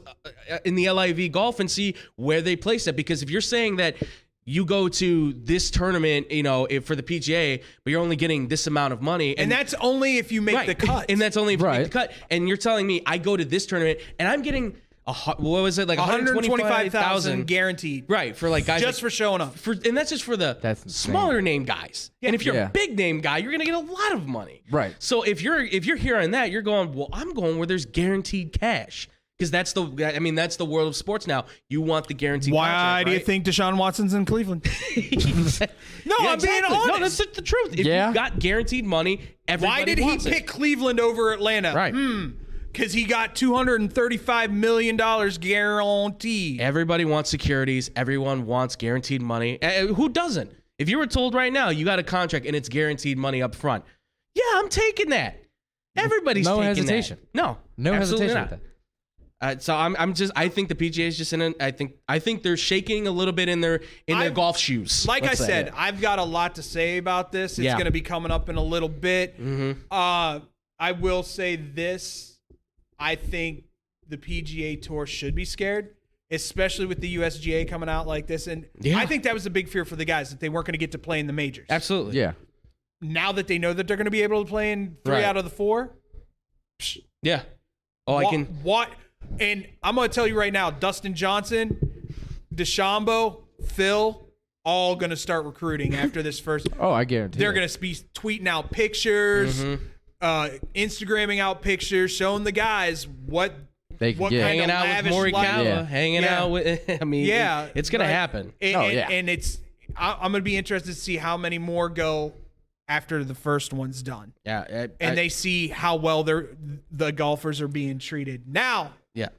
in the LIV Golf and see where they place it. Because if you're saying that you go to this tournament, you know, for the PGA, but you're only getting this amount of money. And that's only if you make the cut. And that's only if you make the cut. And you're telling me I go to this tournament and I'm getting, what was it, like 125,000 guaranteed. Right, for like guys. Just for showing up. And that's just for the smaller name guys. Yeah. And if you're a big name guy, you're going to get a lot of money. Right. So if you're hearing that, you're going, well, I'm going where there's guaranteed cash. Because that's the world of sports now. You want the guaranteed contract, Why do you think Deshaun Watson's in Cleveland? No, I'm being honest. No, that's the truth. If you got guaranteed money, everybody Why did he pick Cleveland over Atlanta? Right. Because he got $235 million guaranteed. Everybody wants securities. Everyone wants guaranteed money. Who doesn't? If you were told right now you got a contract and it's guaranteed money up front, yeah, I'm taking that. Everybody's taking hesitation. That. No hesitation not. with that. So I think the PGA is just I think they're shaking a little bit in their golf shoes. Like I said, I've got a lot to say about this. It's going to be coming up in a little bit. I will say this. I think the PGA Tour should be scared, especially with the USGA coming out like this. And I think that was a big fear for the guys, that they weren't going to get to play in the majors. Absolutely. Yeah. Now that they know that they're going to be able to play in 3 out of the 4. Yeah. What? And I'm going to tell you right now, Dustin Johnson, DeChambeau, Phil, all going to start recruiting after this first. Oh, I guarantee. They're going to be tweeting out pictures, Instagramming out pictures, showing the guys what they can get. Hanging out with Morikawa, hanging out with. I mean, it's going to happen. And it's. I'm going to be interested to see how many more go after the first one's done. Yeah, and they see how well the golfers are being treated now. Yeah.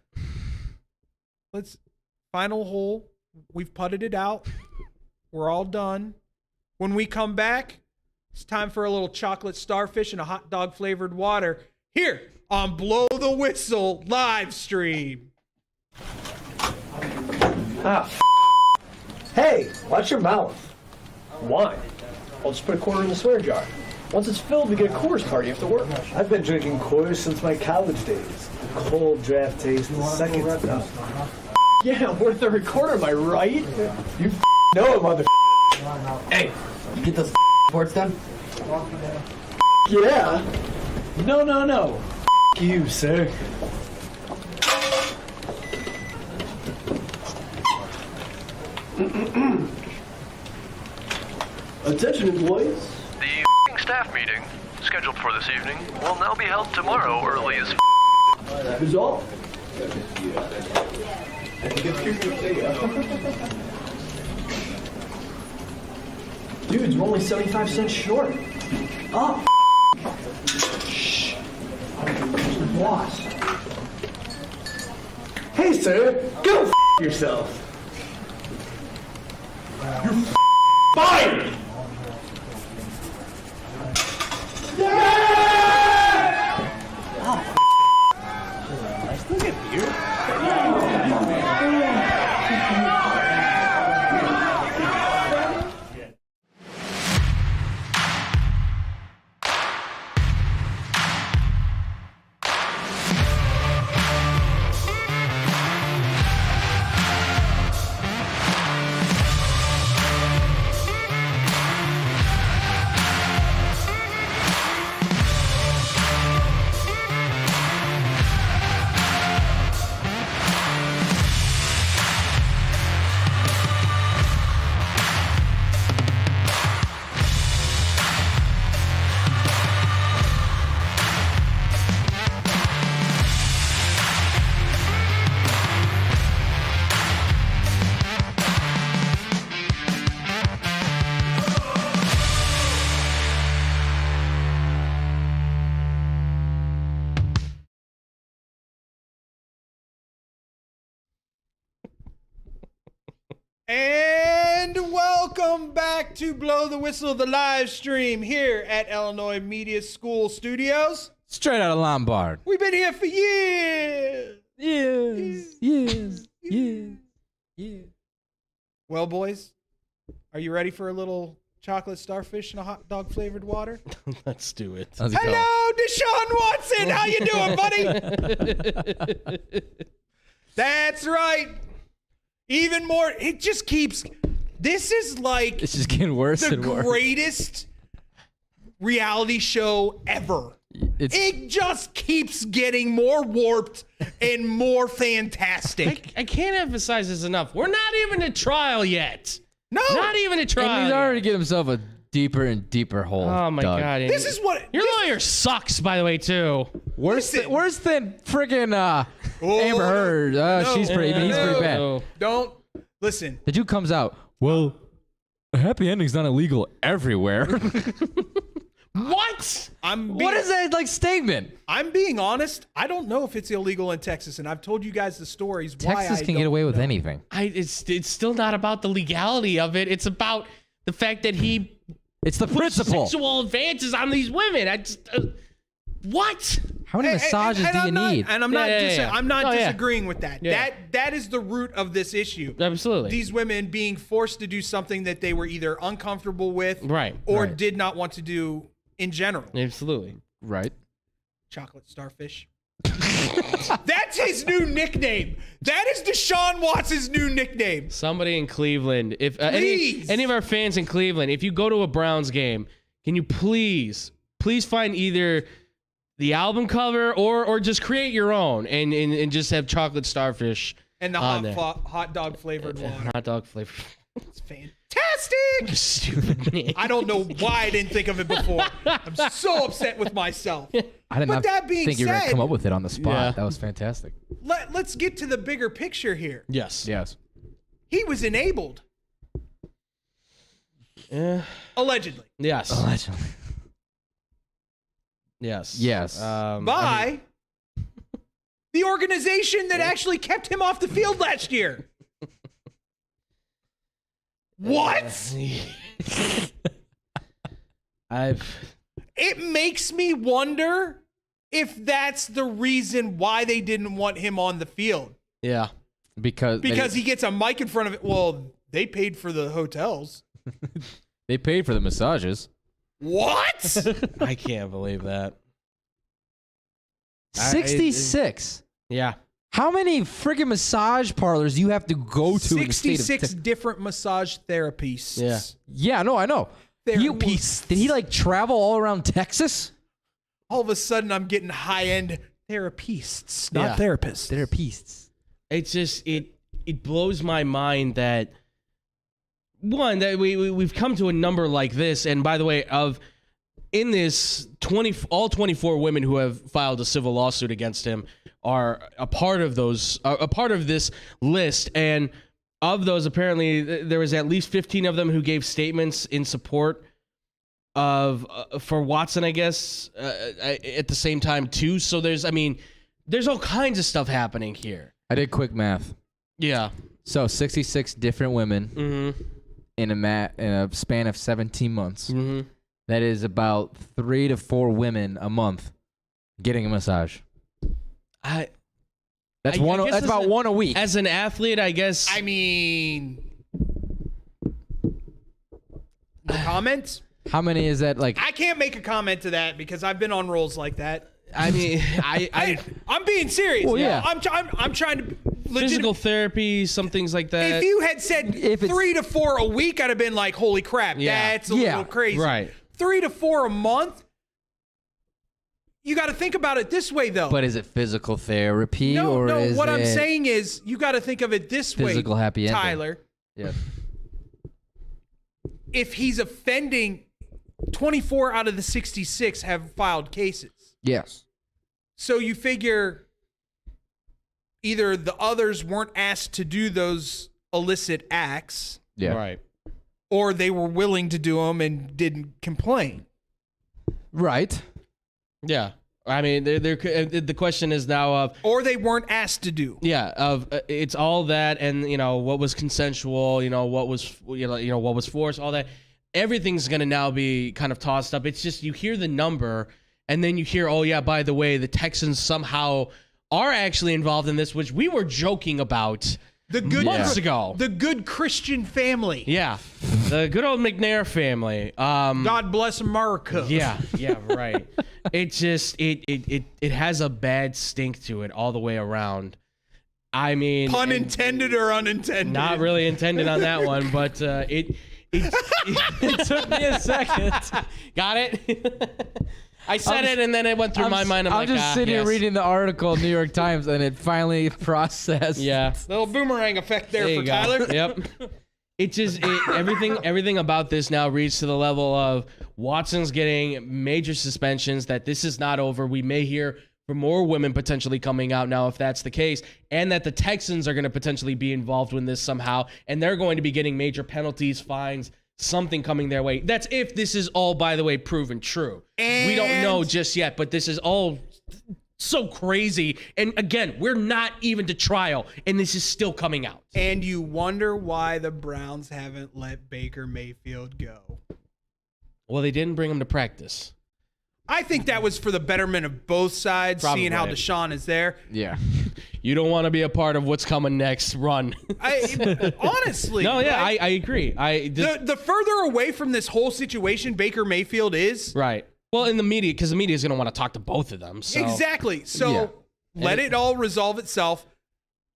Final hole. We've putted it out. We're all done. When we come back, it's time for a little chocolate starfish and a hot dog flavored water here on Blow the Whistle live stream. Hey, watch your mouth. Why? I'll just put a quarter in the swear jar. Once it's filled, we get a Coors card you have to work. I've been drinking Coors since my college days. The cold draft taste, the second stuff. Yeah, worth a recorder, am I right? You know it, mother. Hey, get those reports done? Yeah. No. You, sir. Attention, employees. The staff meeting, scheduled for this evening, will now be held tomorrow early as Who's all? Dudes, we're only 75 cents short. Oh, shh. Boss. Hey, sir, go yourself. You're fired! Look at you. And welcome back to Blow the Whistle, the live stream here at Illinois Media School Studios. Straight out of Lombard. We've been here for years. Yes. Well, boys, are you ready for a little chocolate starfish and a hot dog flavored water? Let's do it. Hello, Deshaun Watson. How you doing, buddy? That's right. Even more, it just keeps. This is like It's just getting worse the and worse. greatest reality show ever. It just keeps getting more warped and more fantastic. I can't emphasize this enough. We're not even at trial yet. No, Not even a trial. And he's yet. already getting himself a deeper and deeper hole. Oh my Doug. God! this is what Your lawyer sucks, by the way, too. Worse than friggin' Oh, Amber Heard. no. He's pretty bad. No. Don't listen. The dude comes out. Well, a happy ending's not illegal everywhere. What? What is that like statement? I'm being honest. I don't know if it's illegal in Texas, and I've told you guys the stories. Texas can get away with anything. It's still not about the legality of it. It's about the fact that he It's the puts principle. sexual advances on these women. What? How many massages do you need? And I'm not. Yeah. I'm not Oh, yeah. disagreeing with that. Yeah. That is the root of this issue. Absolutely. These women being forced to do something that they were either uncomfortable with, Right. or Right. did not want to do in general. Absolutely. Right. Chocolate starfish. That's his new nickname. That is Deshaun Watson's new nickname. Somebody in Cleveland, if Please. any of our fans in Cleveland, if you go to a Browns game, can you please find either the album cover or just create your own and just have chocolate starfish And the on there. hot dog flavored water. Hot dog flavor. It's fantastic. Stupid man. I don't know why I didn't think of it before. I'm so upset with myself. I did But not that being think you were going to said- come up with it on the spot. Yeah. That was fantastic. Let's get to the bigger picture here. Yes. Yes. He was enabled, Yeah. allegedly, Yes. Allegedly. Yes. Yes. by the organization that actually kept him off the field last year. What? It makes me wonder if that's the reason why they didn't want him on the field. Yeah. Because Because he gets a mic in front of it. Well, they paid for the hotels. they paid for the massages. What? I can't believe that. 66. Yeah. How many friggin' massage parlors do you have to go to in the state of 66 different massage therapists. Yeah. Yeah, no, I know. Therapists. Did he like travel all around Texas? All of a sudden, I'm getting high-end therapists, not Yeah. therapists. Therapists. It's just it blows my mind that one that we've come to a number like this, and by the way, in this 24 women who have filed a civil lawsuit against him are a part of this list, and of those apparently there was at least 15 of them who gave statements in support of for Watson, I guess, at the same time too. So there's all kinds of stuff happening here. I did quick math. Yeah. So 66 different women Mm-hmm. in a span of 17 months. Mm-hmm. That is about 3 to 4 women a month getting a massage. That's I guess That's about one a week. As an athlete, I guess. I mean, no comment? How many is that? Like, I can't make a comment to that because I've been on rolls like that. I mean, I'm being serious. Well, yeah. I'm trying to physical therapy, some things like that. If you had said If it's- 3 to 4 a week, I'd have been like, holy crap, Yeah. that's a Yeah. little crazy. Right. 3 to 4 a month? You got to think about it this way, though. but is it physical therapy or no. is What I'm it saying is, you got to think of it this physical way, happy ending? Tyler. Yeah. If he's offending, 24 out of the 66 have filed cases. Yes. So you figure either the others weren't asked to do those illicit acts, Yeah. Right. or they were willing to do them and didn't complain. Right. Yeah. I mean, the question is now of, or they weren't asked to do. Yeah, it's all that, and what was consensual, what was what was forced, all that. Everything's gonna now be kind of tossed up. It's just you hear the number, and then you hear, oh yeah, by the way, the Texans somehow are actually involved in this, which we were joking about. The good months ago. The good Christian family. Yeah. The good old McNair family. God bless America. Yeah, right. It just it has a bad stink to it all the way around. I mean, pun intended or unintended? Not really intended on that one, but it took me a second. Got it? I said it, and then it went through my mind. I'm just sitting here reading the article in New York Times, and it finally processed. Yeah. Little boomerang effect there for you go. Tyler. Yep. It just everything about this now reads to the level of Watson's getting major suspensions, that this is not over. We may hear from more women potentially coming out now if that's the case, and that the Texans are going to potentially be involved in this somehow, and they're going to be getting major penalties, fines, something coming their way. That's if this is all, by the way, proven true. And we don't know just yet, but this is all so crazy. And again, we're not even to trial, and this is still coming out. And you wonder why the Browns haven't let Baker Mayfield go. Well, they didn't bring him to practice. I think that was for the betterment of both sides, Probably. seeing how Deshaun is there. Yeah. You don't want to be a part of what's coming next. Run. Honestly. No, yeah, I agree. The further away from this whole situation Baker Mayfield is. Right. Well, in the media, because the media is going to want to talk to both of them. So. Exactly. So let it all resolve itself.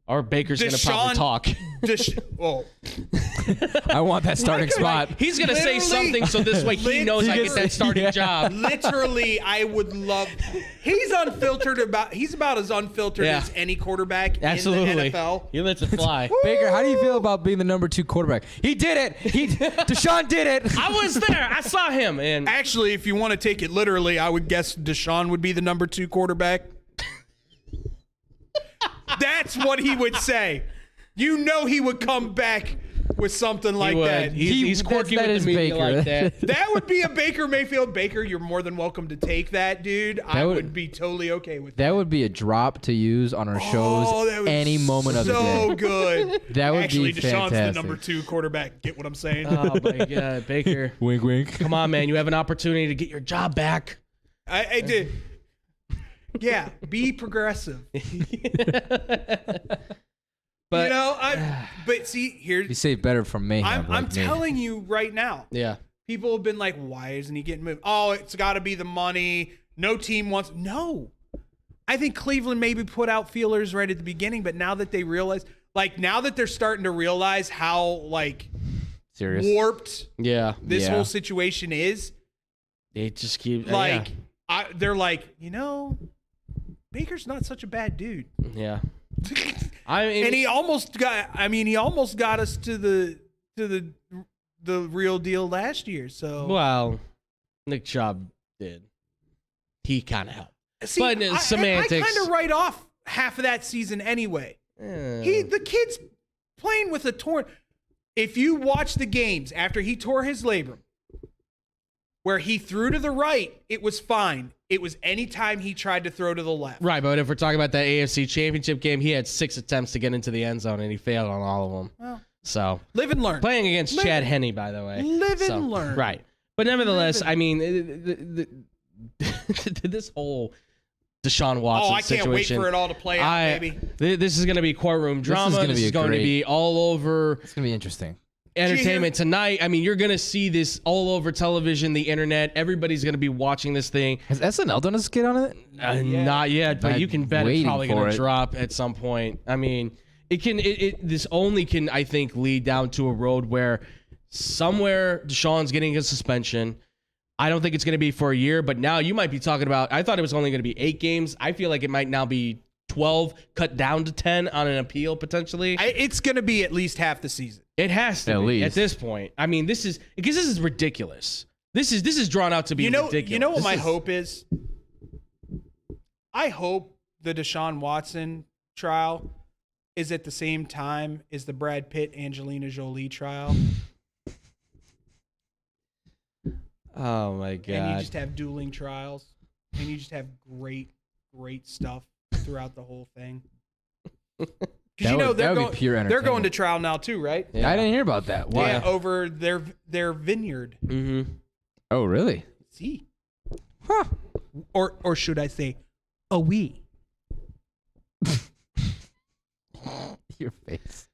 Or Baker's going to probably talk. I want that starting spot. He's going to say something so this way he knows I get that starting job. Literally, I would love. He's about as unfiltered as any quarterback in the NFL. He lets it fly. Baker, how do you feel about being the number 2 quarterback? He did it. Deshaun did it. I was there. I saw him. And actually, if you want to take it literally, I would guess Deshaun would be the number 2 quarterback. That's what he would say. You know he would come back with something like that. He's quirky with the media like that. That would be a Baker Mayfield. Baker, you're more than welcome to take that, dude. I would be totally okay with that. That would be a drop to use on our shows any moment of the day. So good. That would Actually, be Deshaun's fantastic. the number 2 quarterback. Get what I'm saying? Oh, my God. Baker. Wink, wink. Come on, man. You have an opportunity to get your job back. I did. Yeah, be progressive. But but see, here's You say better from me. I'm telling you right now. Yeah. People have been like, why isn't he getting moved? Oh, it's got to be the money. No team wants. No. I think Cleveland maybe put out feelers right at the beginning, but now that they realize, now that they're starting to realize how serious warped this whole situation is, they just keep they're like, Baker's not such a bad dude. Yeah. And he almost got us to the real deal last year. So Nick Chubb did. He kind of helped. See, but semantics. I kind of write off half of that season anyway. The kid's playing with a torn. If you watch the games after he tore his labrum, where he threw to the right, it was fine. It was any time he tried to throw to the left. Right, but if we're talking about that AFC Championship game, he had 6 attempts to get into the end zone, and he failed on all of them. Well, so live and learn. Playing against Chad Henne, by the way. Live and learn. Right. But nevertheless, I mean, this whole Deshaun Watson situation. I can't wait for it all to play out, baby. This is going to be courtroom drama. This is going to be all over. It's going to be interesting. Entertainment tonight. I mean, you're going to see this all over television, the internet. Everybody's going to be watching this thing. Has SNL done a skit on it? Not yet, but you can bet it's probably going to drop at some point. I mean, this only can, I think, lead down to a road where somewhere Deshaun's getting a suspension. I don't think it's going to be for a year, but now you might be talking about, I thought it was only going to be 8 games. I feel like it might now be 12, cut down to 10 on an appeal potentially. It's going to be at least half the season. It has to be at this point. I mean, this is ridiculous. This is drawn out to be ridiculous. You know what my hope is? I hope the Deshaun Watson trial is at the same time as the Brad Pitt Angelina Jolie trial. Oh my God. And you just have dueling trials. and you just have great stuff throughout the whole thing. Because that would be pure they're entertainment. going to trial now too, right? Yeah. I didn't hear about that. Why? Yeah, over their vineyard. Mm-hmm. Oh, really? See, huh? Or should I say, a we? Your face.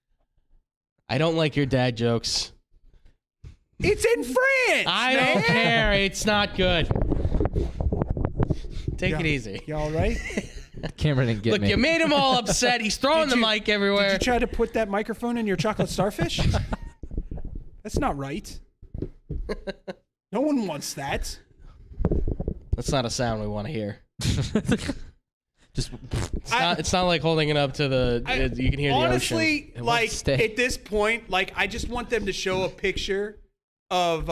I don't like your dad jokes. It's in France. I don't care. It's not good. Take it easy. You all right? Cameron didn't get Look, me. you made him all upset. He's throwing the mic everywhere. Did you try to put that microphone in your chocolate starfish? That's not right. No one wants that. That's not a sound we want to hear. Just It's not like holding it up to the. You can hear honestly, the ocean. like stay. at this point, like I just want them to show a picture of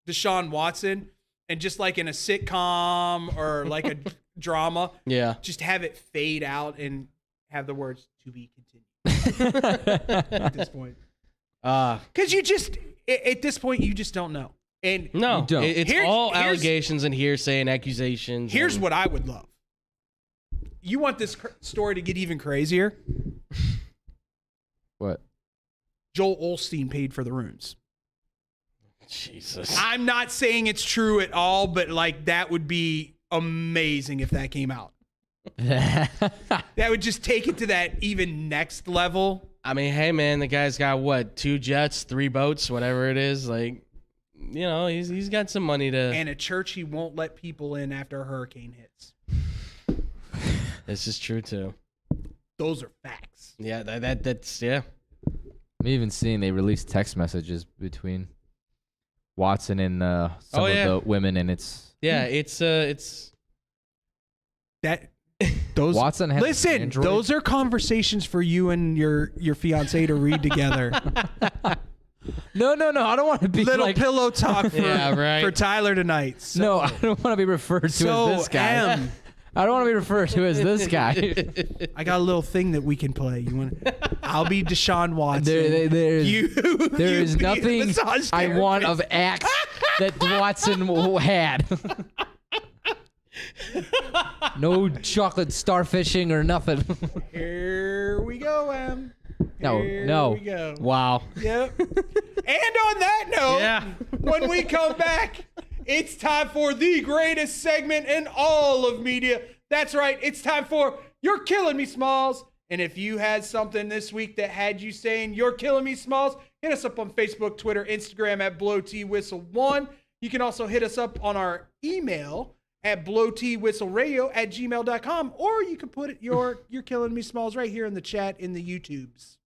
Deshaun Watson and just like in a sitcom or like a drama, Yeah. just have it fade out and have the words "to be continued" at this point. Because you just at this point you just don't know. And No, You don't. it's all allegations and hearsay and accusations. here's and, what I would love. You want this story to get even crazier? What? Joel Osteen paid for the rooms. Jesus. I'm not saying it's true at all, but like that would be amazing if that came out. That would just take it to that even next level. I mean, hey man, the guy's got what? 2 jets, 3 boats, whatever it is. Like, you know, he's got some money to. And a church he won't let people in after a hurricane hits. This is true too. Those are facts. Yeah, that's yeah. I'm even seeing they released text messages between Watson and some of the women, and it's it's that those Watson has listen. Android? Those are conversations for you and your fiance to read together. No. I don't want to be Little like pillow talk for, Yeah, right. for Tyler tonight. So, No, I don't want to be referred to as this guy. I don't want to be referred to as this guy. I got a little thing that we can play. You want? I'll be Deshaun Watson. There you is be a nothing massage I want of therapist. acts that Watson had. No chocolate starfishing or nothing. Here we go, Em. No. Here we go. wow. Yep. And on that note, Yeah. when we come back, it's time for the greatest segment in all of media. That's right. It's time for You're Killing Me Smalls. And if you had something this week that had you saying You're Killing Me Smalls, hit us up on Facebook, Twitter, Instagram at BlowTWhistle1. You can also hit us up on our email at blowtwhistleradio@gmail.com, or you can put You're Killing Me Smalls right here in the chat in the YouTubes.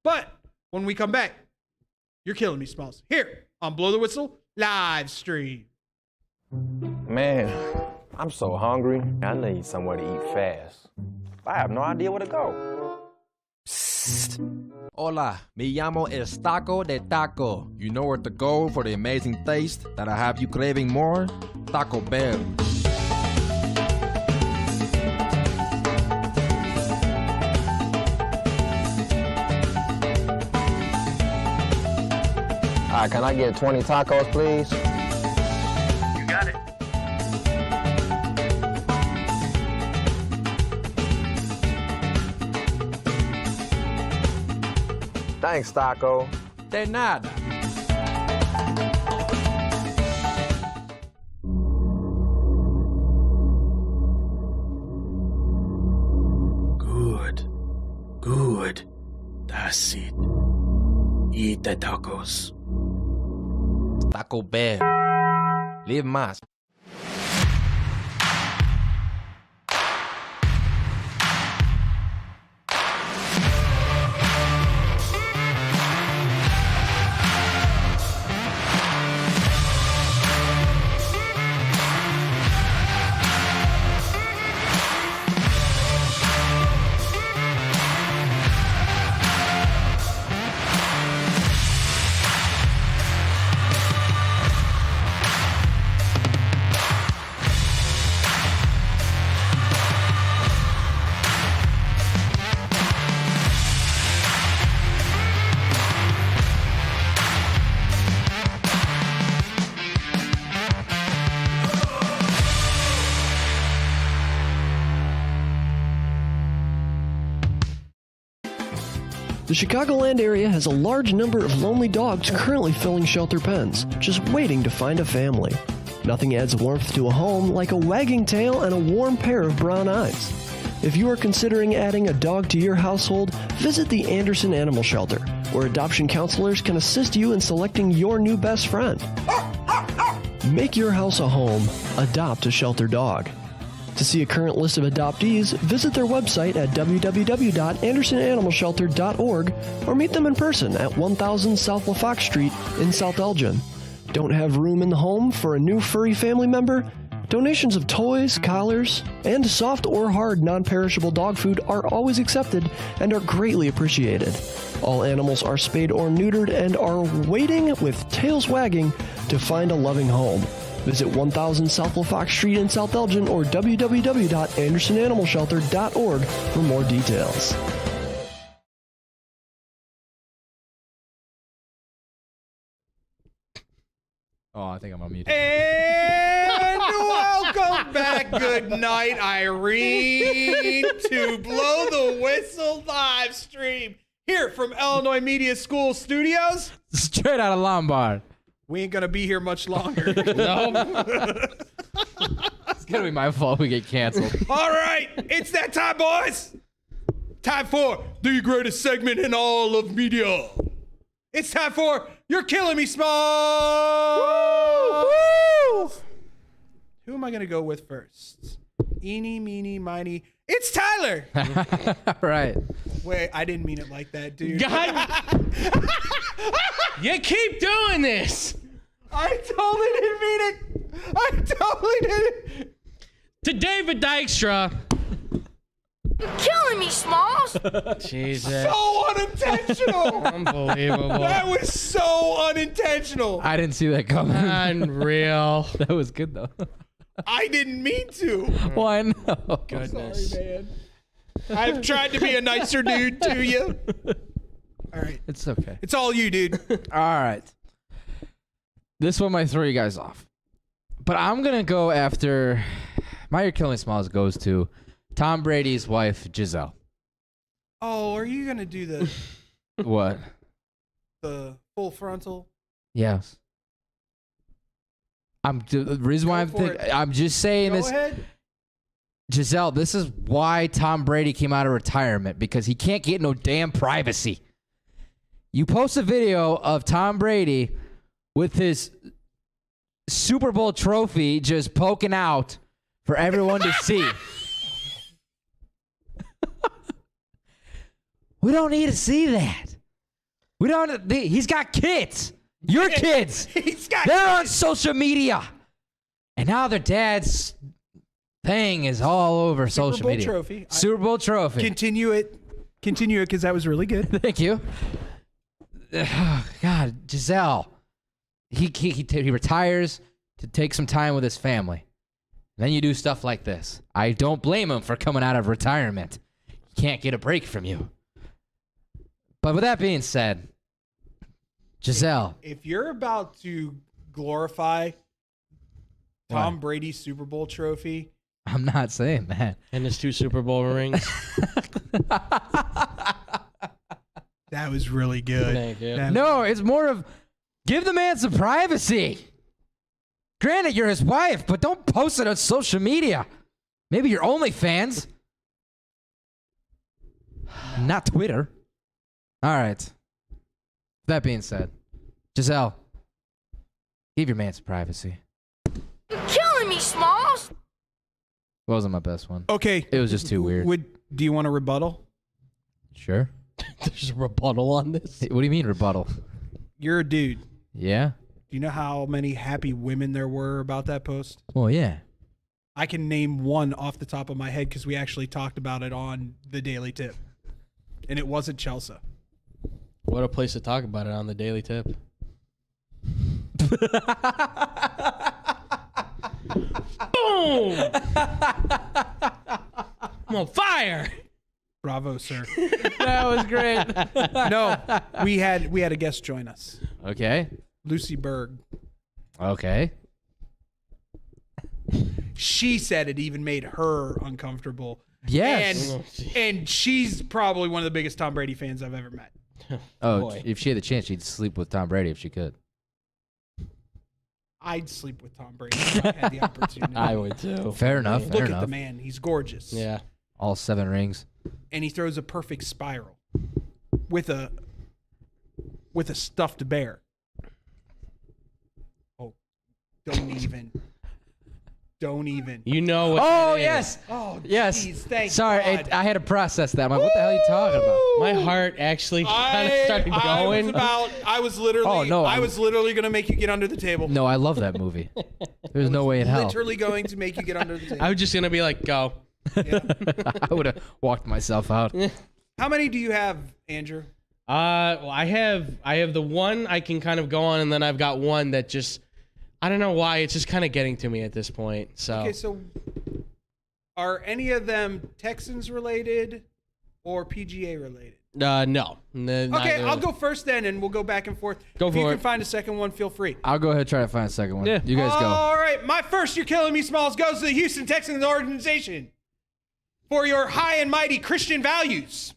But when we come back, You're Killing Me Smalls here on Blow the Whistle live stream. Man, I'm so hungry. I need somewhere to eat fast. I have no idea where to go. Psst. Hola, me llamo El Taco de Taco. You know where to go for the amazing taste that'll have you craving more? Taco Bell. Can I get 20 tacos, please? You got it. Thanks, Taco. De nada. Good. That's it. Eat the tacos. Taco Bell. Live más. The Chicagoland area has a large number of lonely dogs currently filling shelter pens, just waiting to find a family. Nothing adds warmth to a home like a wagging tail and a warm pair of brown eyes. If you are considering adding a dog to your household, visit the Anderson Animal Shelter, where adoption counselors can assist you in selecting your new best friend. Make your house a home. Adopt a shelter dog. To see a current list of adoptees, visit their website at www.andersonanimalshelter.org or meet them in person at 1000 South LaFox Street in South Elgin. Don't have room in the home for a new furry family member? Donations of toys, collars, and soft or hard non-perishable dog food are always accepted and are greatly appreciated. All animals are spayed or neutered and are waiting with tails wagging to find a loving home. Visit 1000 South LaFox Street in South Elgin or www.andersonanimalshelter.org for more details. Oh, I think I'm on mute. And welcome back. Good night, Irene, to Blow the Whistle live stream here from Illinois Media School Studios. Straight out of Lombard. We ain't gonna be here much longer. No. It's gonna be my fault we get canceled. All right, it's that time, boys. Time for the greatest segment in all of media. It's time for You're Killing Me Smalls. Woo! Who am I gonna go with first? Eeny, meeny, miny. It's Tyler. Right. Wait, I didn't mean it like that, dude. God. You keep doing this. I totally didn't mean it. I totally didn't. To David Dykstra. You're killing me, Smalls. Jesus. So unintentional. Unbelievable. That was so unintentional. I didn't see that coming. Unreal. That was good though. I didn't mean to. Well, I know. Goodness. Sorry, man. I've tried to be a nicer dude to you. All right. It's okay. It's all you, dude. All right. This one might throw you guys off. But I'm going to go after my You're Killing Me Smalls goes to Tom Brady's wife, Giselle. Oh, are you going to do the What? the full frontal? Yes. The reason why I'm just saying Go this. ahead. Giselle, this is why Tom Brady came out of retirement, because he can't get no damn privacy. You post a video of Tom Brady with his Super Bowl trophy just poking out for everyone to see. We don't need to see that. We don't. He's got kids. Your kids. They're on social media. And now their dad's thing is all over social media. Trophy. Super Bowl trophy. Continue it because that was really good. Thank you. God, Giselle. He retires to take some time with his family. Then you do stuff like this. I don't blame him for coming out of retirement. He can't get a break from you. But with that being said, Giselle. If you're about to glorify Tom Brady's Super Bowl trophy, I'm not saying that. And his 2 Super Bowl rings. that was really good. Thank you. No, it's more of give the man some privacy. Granted, you're his wife, but don't post it on social media. Maybe your OnlyFans. Not Twitter. All right. That being said, Giselle, give your man some privacy. You're killing me, Smalls. Wasn't my best one. Okay. It was just too weird. Do you want a rebuttal? Sure. There's a rebuttal on this. What do you mean rebuttal? You're a dude. Yeah? Do you know how many happy women there were about that post? Well, yeah. I can name one off the top of my head because we actually talked about it on the Daily Tip. And it wasn't Chelsea. What a place to talk about it on the Daily Tip. Boom! I'm on fire. Bravo, sir. That was great. No, we had a guest join us. Okay. Lucy Berg. Okay. She said it even made her uncomfortable Yes. And she's probably one of the biggest Tom Brady fans I've ever met. Oh, Boy. if she had the chance, she'd sleep with Tom Brady if she could. I'd sleep with Tom Brady if I had the opportunity. I would too. Fair enough. Look Fair at enough. the man. He's gorgeous. Yeah. All 7 rings. And he throws a perfect spiral with a stuffed bear. Oh, don't even. You know what? Oh that is. yes. Oh Yes. geez, thank Sorry, God. I had to process that. I'm like, what the hell are you talking about? My heart actually kind of started going. I was literally Oh, no, I was literally going to make you get under the table. No, I love that movie. There's no way in hell. Literally going to make you get under the table. I was just gonna be like, go. Yeah. I would have walked myself out. How many do you have, Andrew? Well, I have the one I can kind of go on, and then I've got one that just, I don't know why, it's just kind of getting to me at this point. So Okay, so are any of them Texans related or PGA related? no. Okay, I'll go first then, and we'll go back and forth. Go if for you it. can find a second one, feel free. I'll go ahead and try to find a second one. Yeah. You guys go. All right, my first You're Killing Me Smalls goes to the Houston Texans organization for your high and mighty Christian values.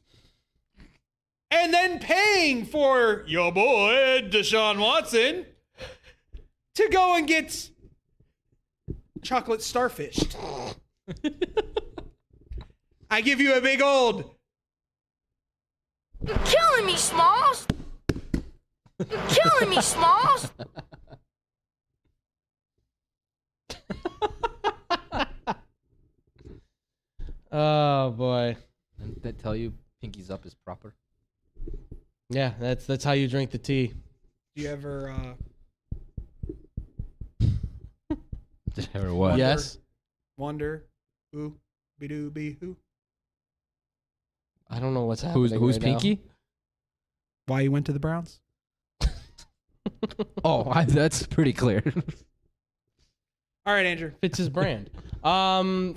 And then paying for your boy, Deshaun Watson, to go and get chocolate starfished. I give you a big old... You're killing me, Smalls. You're killing me, Smalls. Oh boy. Didn't that tell you pinkies up is proper? Yeah, that's how you drink the tea. Do you ever Did I ever what? Yes. wonder who be-doo be who? I don't know what's happening. Who's right Pinky? now. Why you went to the Browns? Oh, that's pretty clear. All right, Andrew. Fits his brand. All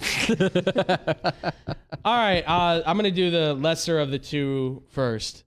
right. I'm gonna do the lesser of the two first.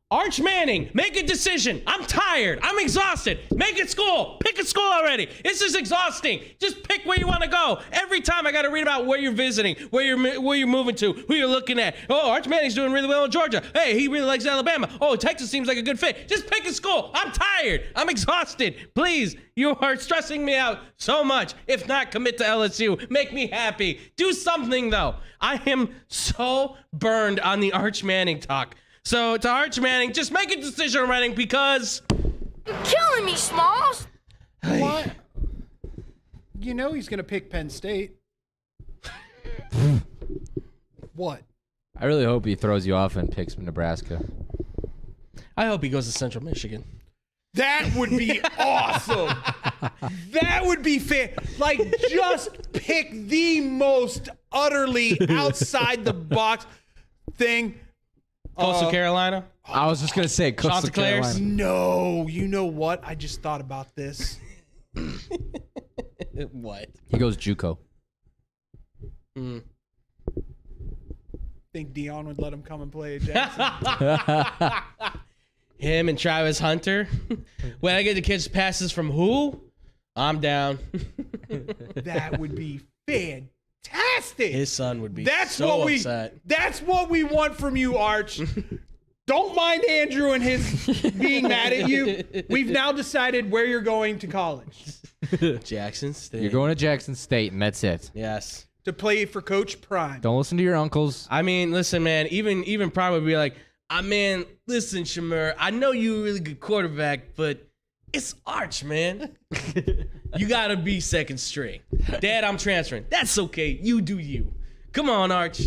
Arch Manning, make a decision. I'm tired. I'm exhausted. Make it school. Pick a school already. This is exhausting. Just pick where you want to go. Every time I got to read about where you're visiting, where you're moving to, who you're looking at. Oh, Arch Manning's doing really well in Georgia. Hey, he really likes Alabama. Oh, Texas seems like a good fit. Just pick a school. I'm tired. I'm exhausted. Please, you are stressing me out so much. If not, commit to LSU. Make me happy. Do something, though. I am so burned on the Arch Manning talk. So to Arch Manning, just make a decision already because... You're killing me, Smalls. What? You know he's going to pick Penn State. What? I really hope he throws you off and picks Nebraska. I hope he goes to Central Michigan. That would be awesome. That would be fair. Like, just pick the most utterly outside the box thing. Coastal Carolina? I was just gonna say Coastal Chanticleers? Carolina. No, you know what? I just thought about this. What? He goes JUCO. Think Dion would let him come and play at Jackson? Him and Travis Hunter. When I get the kids passes from who? I'm down. That would be fantastic. His son would be That's so what upset. That's what we want from you, Arch. Don't mind Andrew and his being mad at you. We've now decided where you're going to college. Jackson State. You're going to Jackson State, and that's it. Yes. To play for Coach Prime. Don't listen to your uncles. I mean, listen, man. Even Prime would be like, man, listen, Shamir. I know you're a really good quarterback, but it's Arch, man. You gotta be second string. Dad, I'm transferring. That's okay. You do you. Come on, Arch.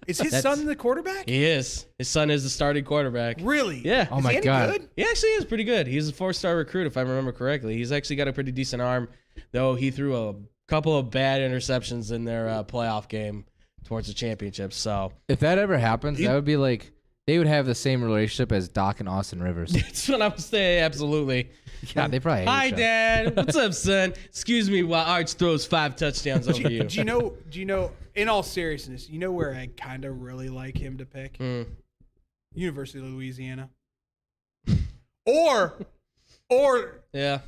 Is his son the quarterback? He is. His son is the starting quarterback. Really? Yeah. Oh my Is he God. any good? He actually is pretty good. He's a 4-star recruit, if I remember correctly. He's actually got a pretty decent arm, though he threw a couple of bad interceptions in their playoff game towards the championship. So If that ever happens, that would be like they would have the same relationship as Doc and Austin Rivers. that's what I was saying. Absolutely. God, they probably hate Hi, each other. Dad. What's up, son? Excuse me while Arch throws 5 touchdowns over you. Do you know, in all seriousness, you know where I kind of really like him to pick? University of Louisiana. Or Yeah.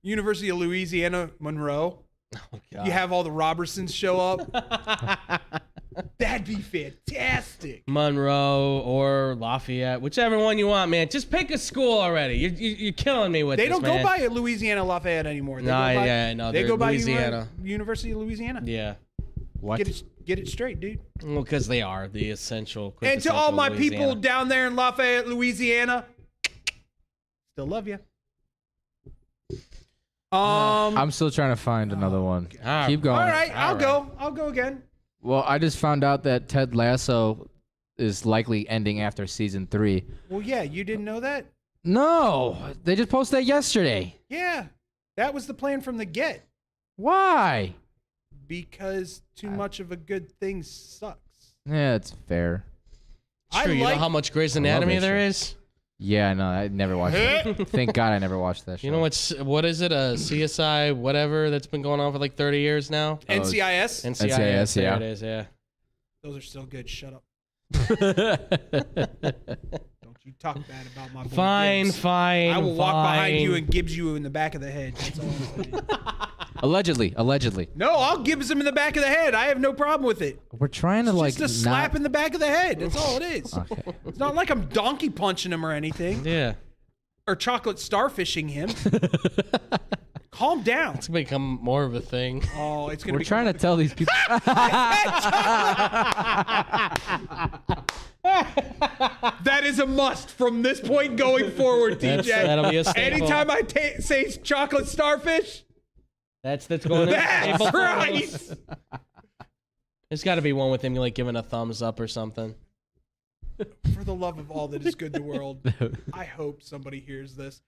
University of Louisiana, Monroe. Oh, God. You have all the Robertsons show up. That'd be fantastic. Monroe or Lafayette, whichever one you want, man. Just pick a school already. You're killing me with They this, don't go by Louisiana Lafayette anymore. They go by Louisiana. University of Louisiana. Yeah. What? Get it straight, dude. Well, because they are the essential. And to all my Louisiana. people down there in Lafayette, Louisiana, still love you. I'm still trying to find another one. right. Keep going. All right, I'll go again. Well, I just found out that Ted Lasso is likely ending after season 3. Well, yeah, you didn't know that? No, they just posted that yesterday. Yeah, that was the plan from the get. Why? Because too much of a good thing sucks. Yeah, it's fair. Sure, you know how much Grey's Anatomy there is? Yeah, no, I never watched it. Thank God I never watched that show. You know what is it? A CSI whatever that's been going on for like 30 years now? NCIS? NCIS, there yeah. it is, yeah. Those are still good. Shut up. Don't you talk bad about my boy Fine, Gibbs. fine. I will walk behind you fine. and Gibbs you in the back of the head. That's all I'm saying. Allegedly. No, I'll Gibbs him in the back of the head. I have no problem with it. We're trying to Just a slap in the back of the head. That's all it is. Okay. It's not like I'm donkey punching him or anything. Yeah. Or chocolate starfishing him. Calm down. It's become more of a thing. Oh, it's gonna. We're trying to tell these people. That is a must from this point going forward, DJ. That'll be a staple. Anytime I say chocolate starfish, That's going in. that's Staple. right. There's got to be one with him like giving a thumbs up or something. For the love of all that is good in the world, I hope somebody hears this.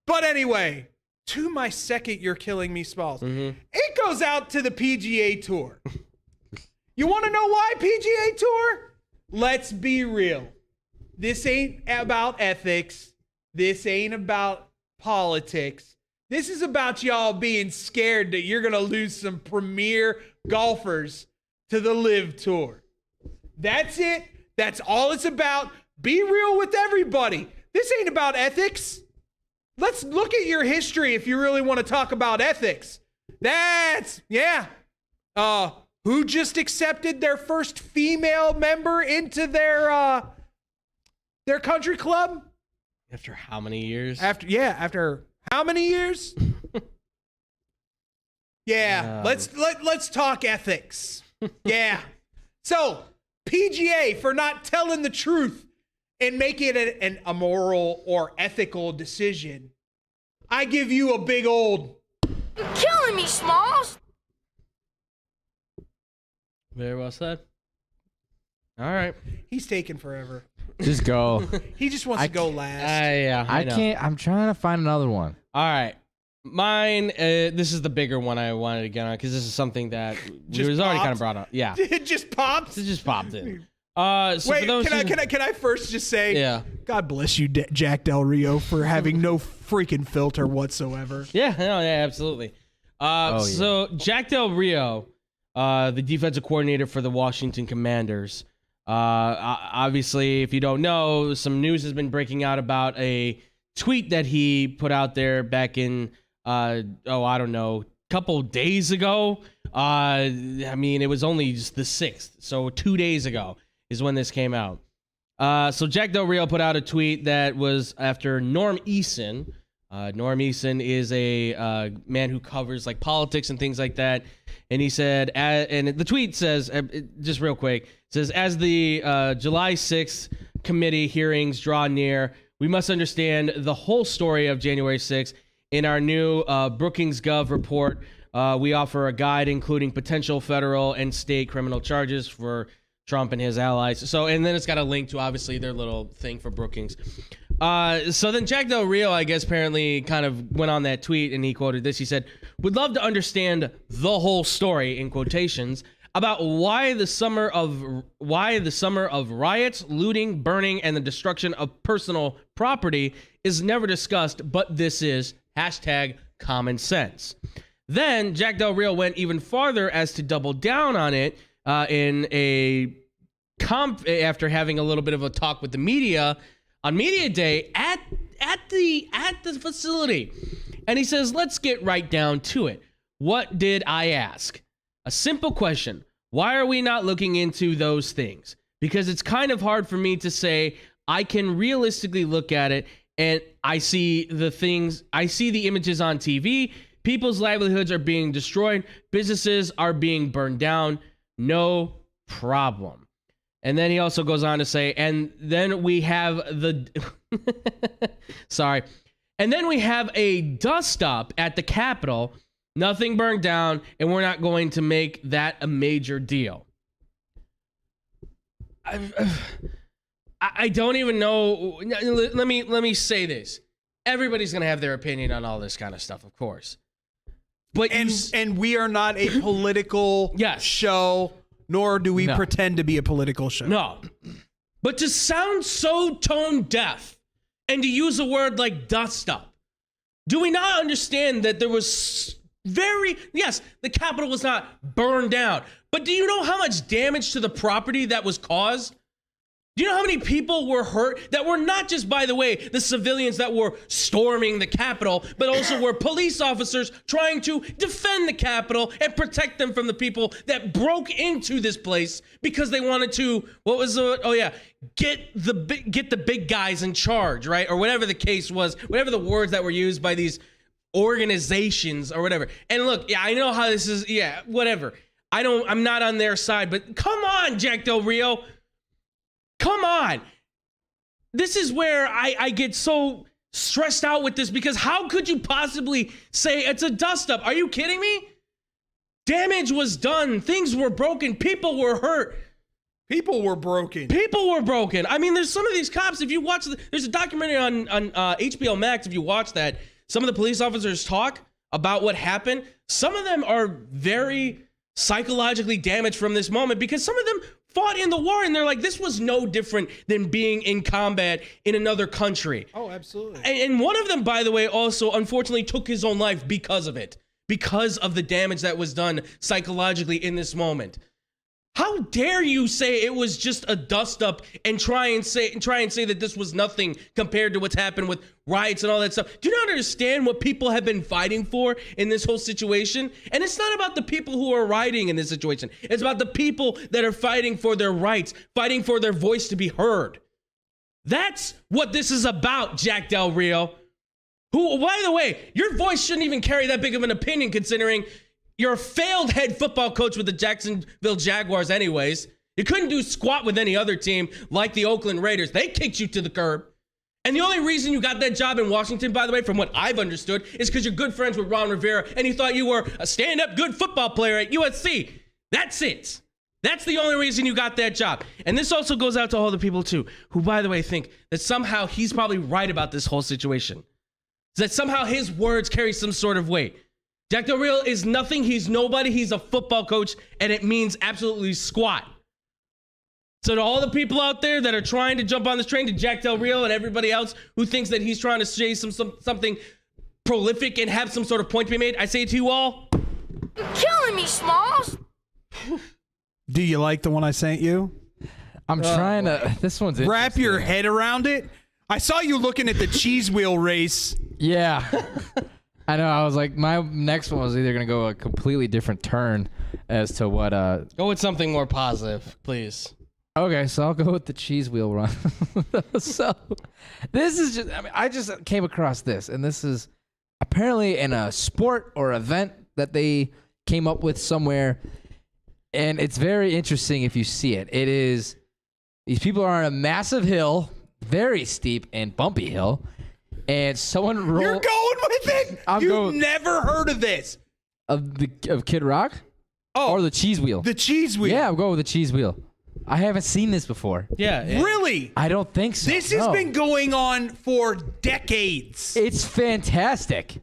But anyway, to my second You're Killing Me Smalls. Mm-hmm. It goes out to the PGA Tour. You want to know why PGA Tour? Let's be real. This ain't about ethics. This ain't about politics. This is about y'all being scared that you're going to lose some premier golfers to the LIV Tour. That's it. That's all it's about. Be real with everybody. This ain't about ethics. Let's look at your history if you really want to talk about ethics. Yeah. Who just accepted their first female member into their country club? After how many years? After how many years? Yeah, let's talk ethics. Yeah. So, PGA for not telling the truth and making it an immoral or ethical decision. I give you a big old... You're killing me, Smalls. Very well said. All right. He's taking forever. Just go. He just wants to go last. Yeah, I know. can't. I'm trying to find another one. All right. Mine, this is the bigger one I wanted to get on because this is something that was already kind of brought up. Yeah. It just popped? It just popped in. So Wait, for those can I first just say, Yeah. God bless you, Jack Del Rio, for having no freaking filter whatsoever. Yeah, no, yeah, absolutely. So Jack Del Rio, the defensive coordinator for the Washington Commanders, obviously, if you don't know, some news has been breaking out about a tweet that he put out there back in, I don't know, couple days ago. I mean, it was only just the 6th, so 2 days ago is when this came out. So Jack Del Rio put out a tweet that was after Norm Eason. Norm Eason is a man who covers like politics and things like that. And he said, and the tweet says, just real quick, says, as the July 6th committee hearings draw near, we must understand the whole story of January 6th. In our new Brookings Gov report, we offer a guide including potential federal and state criminal charges for Trump and his allies. So, and then it's got a link to obviously their little thing for Brookings. So then Jack Del Rio, I guess, apparently kind of went on that tweet and he quoted this. He said, "Would love to understand the whole story," in quotations, about why the summer of riots, looting, burning, and the destruction of personal property is never discussed, but this is #common sense. Then Jack Del Rio went even farther as to double down on it in a after having a little bit of a talk with the media on Media Day at the facility. And he says, let's get right down to it. What did I ask? A simple question. Why are we not looking into those things? Because it's kind of hard for me to say I can realistically look at it and I see the things, I see the images on TV. People's livelihoods are being destroyed. Businesses are being burned down. No problem. And then he also goes on to say, and then we have the, sorry. And then we have a dust up at the Capitol. Nothing burned down, and we're not going to make that a major deal. I don't even know. Let me say this. Everybody's going to have their opinion on all this kind of stuff, of course. But and we are not a political show, nor do we pretend to be a political show. No. But to sound so tone deaf and to use a word like dust up, do we not understand that there was yes, the Capitol was not burned down, but do you know how much damage to the property that was caused? Do you know how many people were hurt that were not just, by the way, the civilians that were storming the Capitol, but also were police officers trying to defend the Capitol and protect them from the people that broke into this place because they wanted to, get the big guys in charge, right? Or whatever the case was, whatever the words that were used by these organizations or whatever. And look, I know how this is, whatever. I'm not on their side, but come on, Jack Del Rio. Come on. This is where I get so stressed out with this, because how could you possibly say it's a dust up? Are you kidding me? Damage was done. Things were broken. People were hurt. People were broken. I mean, there's some of these cops, if you watch, there's a documentary on HBO Max, if you watch that, some of the police officers talk about what happened. Some of them are very psychologically damaged from this moment because some of them fought in the war and they're like, this was no different than being in combat in another country. Oh, absolutely. And one of them, by the way, also unfortunately took his own life because of it, because of the damage that was done psychologically in this moment. How dare you say it was just a dust up and try and say that this was nothing compared to what's happened with riots and all that stuff? Do you not understand what people have been fighting for in this whole situation? And it's not about the people who are rioting in this situation. It's about the people that are fighting for their rights, fighting for their voice to be heard. That's what this is about, Jack Del Rio. Who, by the way, your voice shouldn't even carry that big of an opinion considering you're a failed head football coach with the Jacksonville Jaguars anyways. You couldn't do squat with any other team like the Oakland Raiders. They kicked you to the curb. And the only reason you got that job in Washington, by the way, from what I've understood, is because you're good friends with Ron Rivera and you thought you were a stand-up good football player at USC. That's it. That's the only reason you got that job. And this also goes out to all the people, too, who, by the way, think that somehow he's probably right about this whole situation. That somehow his words carry some sort of weight. Jack Del Rio is nothing. He's nobody. He's a football coach, and it means absolutely squat. So to all the people out there that are trying to jump on this train, to Jack Del Rio and everybody else who thinks that he's trying to say something prolific and have some sort of point to be made, I say to you all, Killing me, Smalls. Do you like the one I sent you? I'm trying to. This one's wrap your head around it. I saw you looking at the cheese wheel race. Yeah. I know. I was like, my next one was either going to go a completely different turn as to what. Go with something more positive, please. Okay, so I'll go with the cheese wheel run. So this is just, I just came across this, and this is apparently in a sport or event that they came up with somewhere, and it's very interesting if you see it. It is, these people are on a massive hill, very steep and bumpy hill, and someone rolled. You're going with it? You've never heard of this. Of Kid Rock? Oh. Or the cheese wheel? The cheese wheel. Yeah, I'm going with the cheese wheel. I haven't seen this before. Yeah. Really? I don't think so. This has been going on for decades. It's fantastic.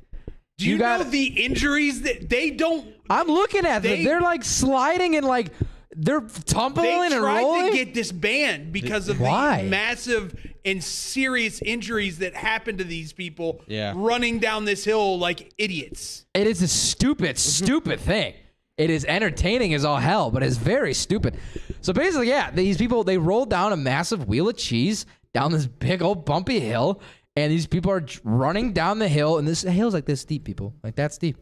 Do you know the injuries that they don't? I'm looking at them. They're like sliding and like they're tumbling and rolling. They tried to get this banned because of the massive and serious injuries that happened to these people running down this hill like idiots. It is a stupid thing. It is entertaining as all hell, but it's very stupid. So basically, these people, they roll down a massive wheel of cheese down this big old bumpy hill, and these people are running down the hill, and this hill's like this steep, people, like that steep,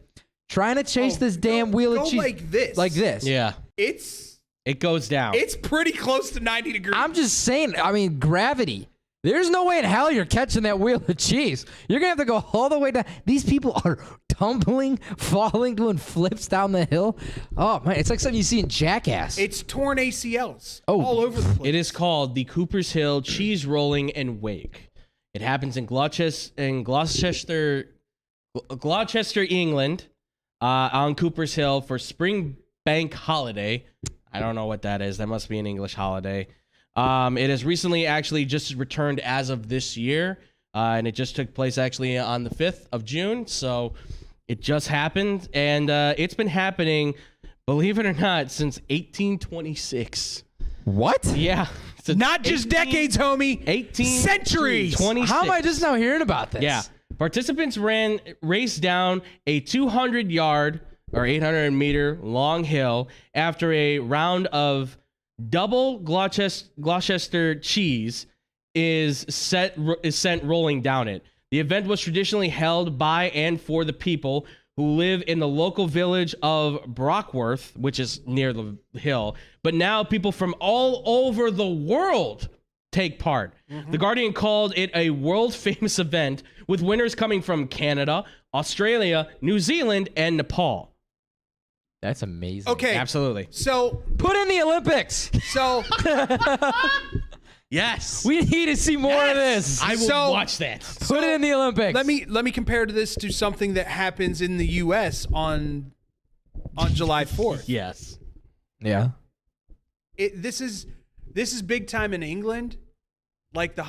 trying to chase this damn wheel of cheese. Like this. Like this. Yeah. It goes down. It's pretty close to 90 degrees. I'm just saying, I mean, gravity. There's no way in hell you're catching that wheel of cheese. You're going to have to go all the way down. These people are tumbling, falling, doing flips down the hill. Oh, man, it's like something you see in Jackass. It's torn ACLs all over the place. It is called the Cooper's Hill Cheese Rolling and Wake. It happens in Gloucester, England, on Cooper's Hill for Spring Bank Holiday. I don't know what that is. That must be an English holiday. It has recently actually just returned as of this year, and it just took place actually on the 5th of June. So it just happened, and it's been happening, believe it or not, since 1826. What? Yeah. So not just decades, homie. 18 centuries. 26. How am I just now hearing about this? Yeah. Participants raced down a 200-yard or 800-meter long hill after a round of double Gloucester cheese is sent rolling down it. The event was traditionally held by and for the people who live in the local village of Brockworth, which is near the hill. But now people from all over the world take part. The Guardian called it a world-famous event, with winners coming from Canada, Australia, New Zealand, and Nepal. That's amazing. Okay. Absolutely. So put in the Olympics. So yes, we need to see more of this. I will watch that. Put it in the Olympics. Let me compare this to something that happens in the U.S. on July 4th. Yes. Yeah. This is big time in England, like the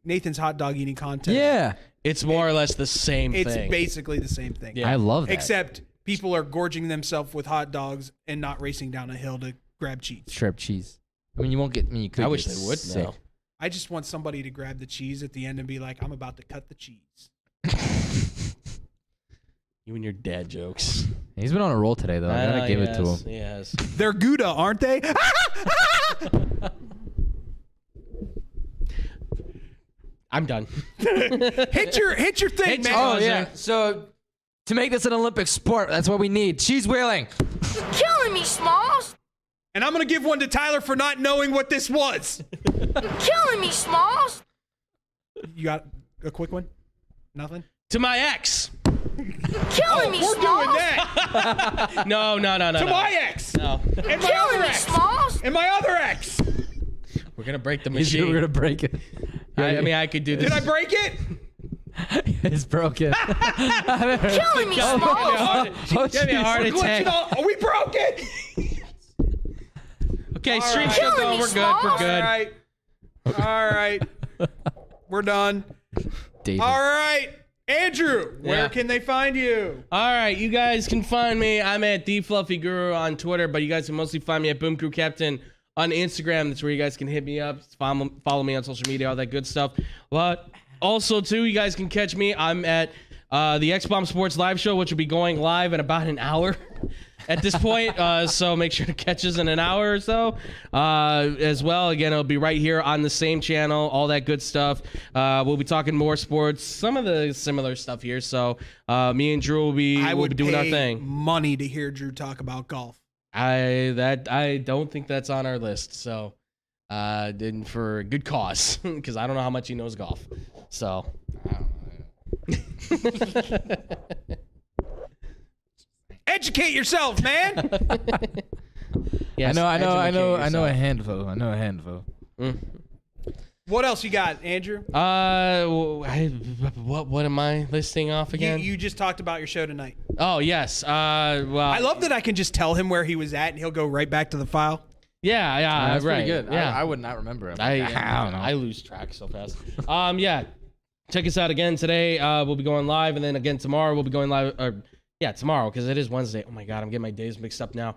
Nathan's hot dog eating contest. Yeah. It's more or less the same thing. It's basically the same thing. Yeah. I love that. Except people are gorging themselves with hot dogs and not racing down a hill to grab cheese. Shrimp cheese. I mean, you won't get. I mean, you could. I wish get they would sick. now. I just want somebody to grab the cheese at the end and be like, "I'm about to cut the cheese." You and your dad jokes. He's been on a roll today, though. I gotta give it to him. Yes. They're Gouda, aren't they? I'm done. hit your thing, man. Oh yeah. So to make this an Olympic sport, that's what we need. Cheese wheeling. You're killing me, Smalls. And I'm gonna give one to Tyler for not knowing what this was. You're killing me, Smalls. You got a quick one? Nothing? To my ex. You're killing me, We're Smalls. doing that. No. To my ex. No. And my Killing other me, ex. Smalls. And my other ex. We're gonna break the We're machine. gonna break it. I mean, I could do this. Did I break it? It's broken. You're killing me, Smalls. Give me a heart attack. Oh, we broke it. Okay, stream right. show go. Killing me, We're good. We're Smalls. good. All right. We're done. David. All right. Andrew, where Yeah. can they find you? All right, you guys can find me. I'm at @TheFluffyGuru on Twitter, but you guys can mostly find me at Boom Crew Captain on Instagram. That's where you guys can hit me up, follow me on social media, all that good stuff. But also, too, you guys can catch me. I'm at the X-Bomb Sports Live Show, which will be going live in about an hour at this point. So make sure to catch us in an hour or so. As well, again, it'll be right here on the same channel, all that good stuff. We'll be talking more sports, some of the similar stuff here. So me and Drew will be doing our thing. Money to hear Drew talk about golf. I don't think that's on our list. So didn't for good cause, because I don't know how much he knows golf. So Educate yourself, man. yes, I know a yourself. handful. What else you got, Andrew? What am I listing off again? You just talked about your show tonight. Oh yes. Well, I love that I can just tell him where he was at and he'll go right back to the file. Yeah, That's right. pretty good. Yeah, I would not remember him. I don't know. I lose track so fast. Yeah. Check us out again today. We'll be going live, and then again tomorrow we'll be going live. Tomorrow, because it is Wednesday. Oh my God, I'm getting my days mixed up now.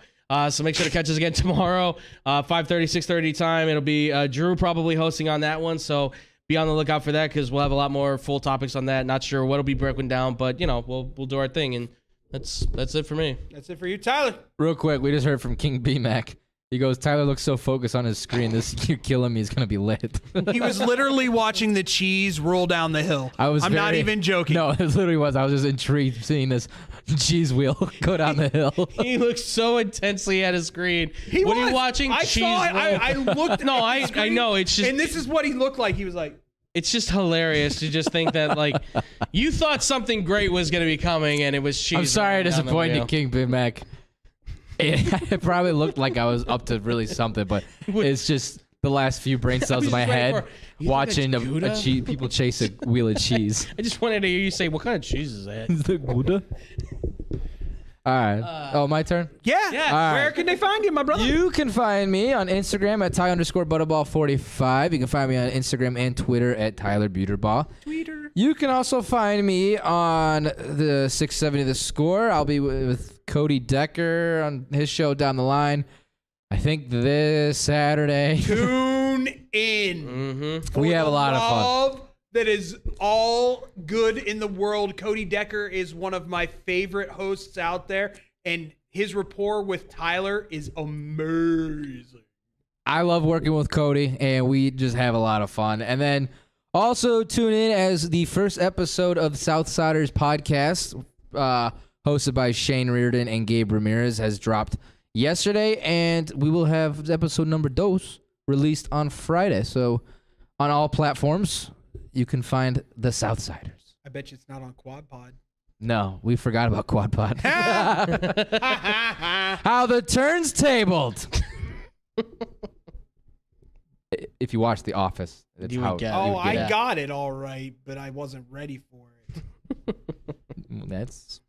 So make sure to catch us again tomorrow, 5:30, 6:30 time. It'll be Drew probably hosting on that one, so be on the lookout for that, because we'll have a lot more full topics on that. Not sure what'll be broken down, but we'll do our thing, and that's it for me. That's it for you, Tyler. Real quick, we just heard from King B-Mac. He goes, Tyler looks so focused on his screen. This "You're Killing Me" is gonna be lit. He was literally watching the cheese roll down the hill. I'm not even joking. No, it literally was. I was just intrigued seeing this cheese wheel go down the hill. He looks so intensely at his screen. What are you watching? I cheese saw it. roll? I looked. No, at the screen, I know. It's just, and this is what he looked like. He was like, it's just hilarious to just think that like you thought something great was gonna be coming, and it was cheese. I'm sorry to rolling down the disappoint you, wheel. King Big Mac. It probably looked like I was up to really something, but it's just the last few brain cells in my head watching people chase a wheel of cheese. I just wanted to hear you say, "What kind of cheese is that?" Is it Gouda? All right. My turn? Yeah. All Where right. can they find you, my brother? You can find me on Instagram at Ty_Butterball45. You can find me on Instagram and Twitter at Tyler Buterball. You can also find me on the 670 The Score. I'll be with Cody Decker on his show down the line. I think this Saturday. Tune in. Mm-hmm. We have a lot of fun. That is all good in the world. Cody Decker is one of my favorite hosts out there, and his rapport with Tyler is amazing. I love working with Cody, and we just have a lot of fun. And then also tune in as the first episode of Southsiders podcast, hosted by Shane Reardon and Gabe Ramirez, has dropped yesterday, and we will have episode number 2 released on Friday. So on all platforms, you can find the Southsiders. I bet you it's not on Quad Pod. No, we forgot about Quad Pod. How the turns tabled. If you watch The Office, that's how. I got it all right, but I wasn't ready for it. That's.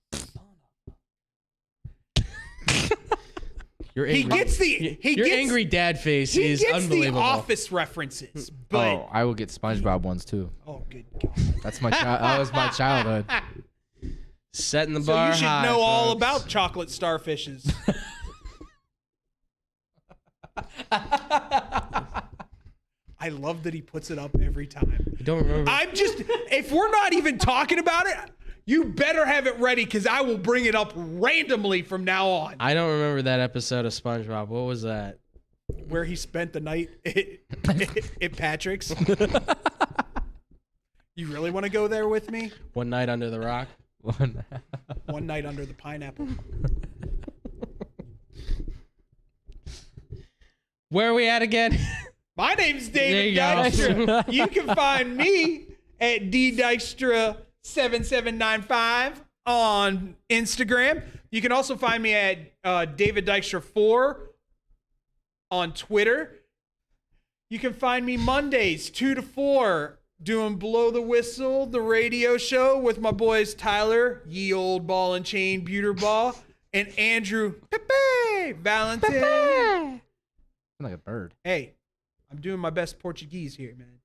Your He angry, gets the your angry dad face he is gets unbelievable. the Office references, but Oh, I will get SpongeBob ones too. oh good God. That's my that was my childhood. Setting the So bar you should high, know all folks. about chocolate starfishes. I love that he puts it up every time. I don't remember. I'm just, if we're not even talking about it, you better have it ready because I will bring it up randomly from now on. I don't remember that episode of SpongeBob. What was that? Where he spent the night at Patrick's. You really want to go there with me? One Night Under the Rock. One night under the pineapple. Where are we at again? My name's There David you go. Dykstra. You can find me at ddykstra7795 on Instagram. You can also find me at David Dykstra 4 on Twitter. You can find me Mondays 2 to 4 doing Blow the Whistle, the radio show with my boys Tyler, ye old ball and chain Buterball, and Andrew Pepe Valentin. I'm like a bird. Hey, I'm doing my best Portuguese here, man.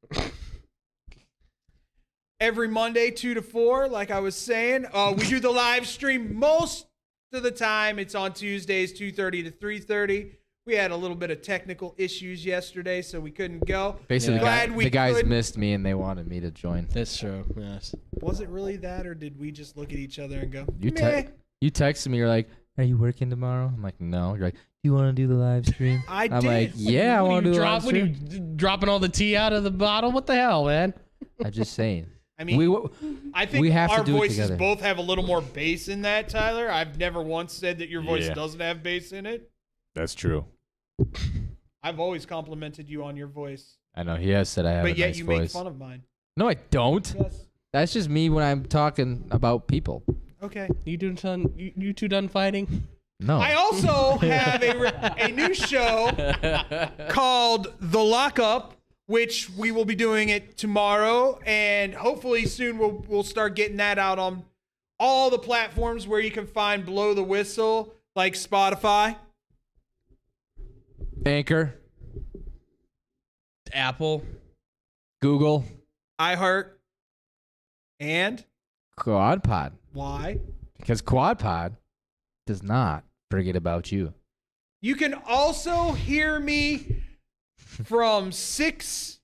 Every Monday, 2 to 4, like I was saying. We do the live stream most of the time. It's on Tuesdays, 2:30 to 3:30. We had a little bit of technical issues yesterday, so we couldn't go. Basically, Glad we the guys could. missed me and they wanted me to join. That's true. Yes. Was it really that, or did we just look at each other and go, You meh? you texted me. You're like, "Are you working tomorrow?" I'm like, "No." You're like, "Do you want to do the live stream?" I'm like, "Yeah, I want to do the live What are stream." you dropping all the tea out of the bottle? What the hell, man? I'm just saying. I mean, I think we have to our do it voices together. both have a little more bass in that, Tyler. I've never once said that your voice Yeah. doesn't have bass in it. That's true. I've always complimented you on your voice, I know he has said I have but a yet nice you voice. make fun of mine. No, I don't. Yes. That's just me when I'm talking about people. Okay. You two done fighting? No. I also have a new show called The Lockup, which we will be doing it tomorrow, and hopefully soon we'll start getting that out on all the platforms where you can find Blow the Whistle, like Spotify. Anchor, Apple, Google, iHeart, and Quad Pod. why? Because Quad Pod does not forget about you. You can also hear me from 6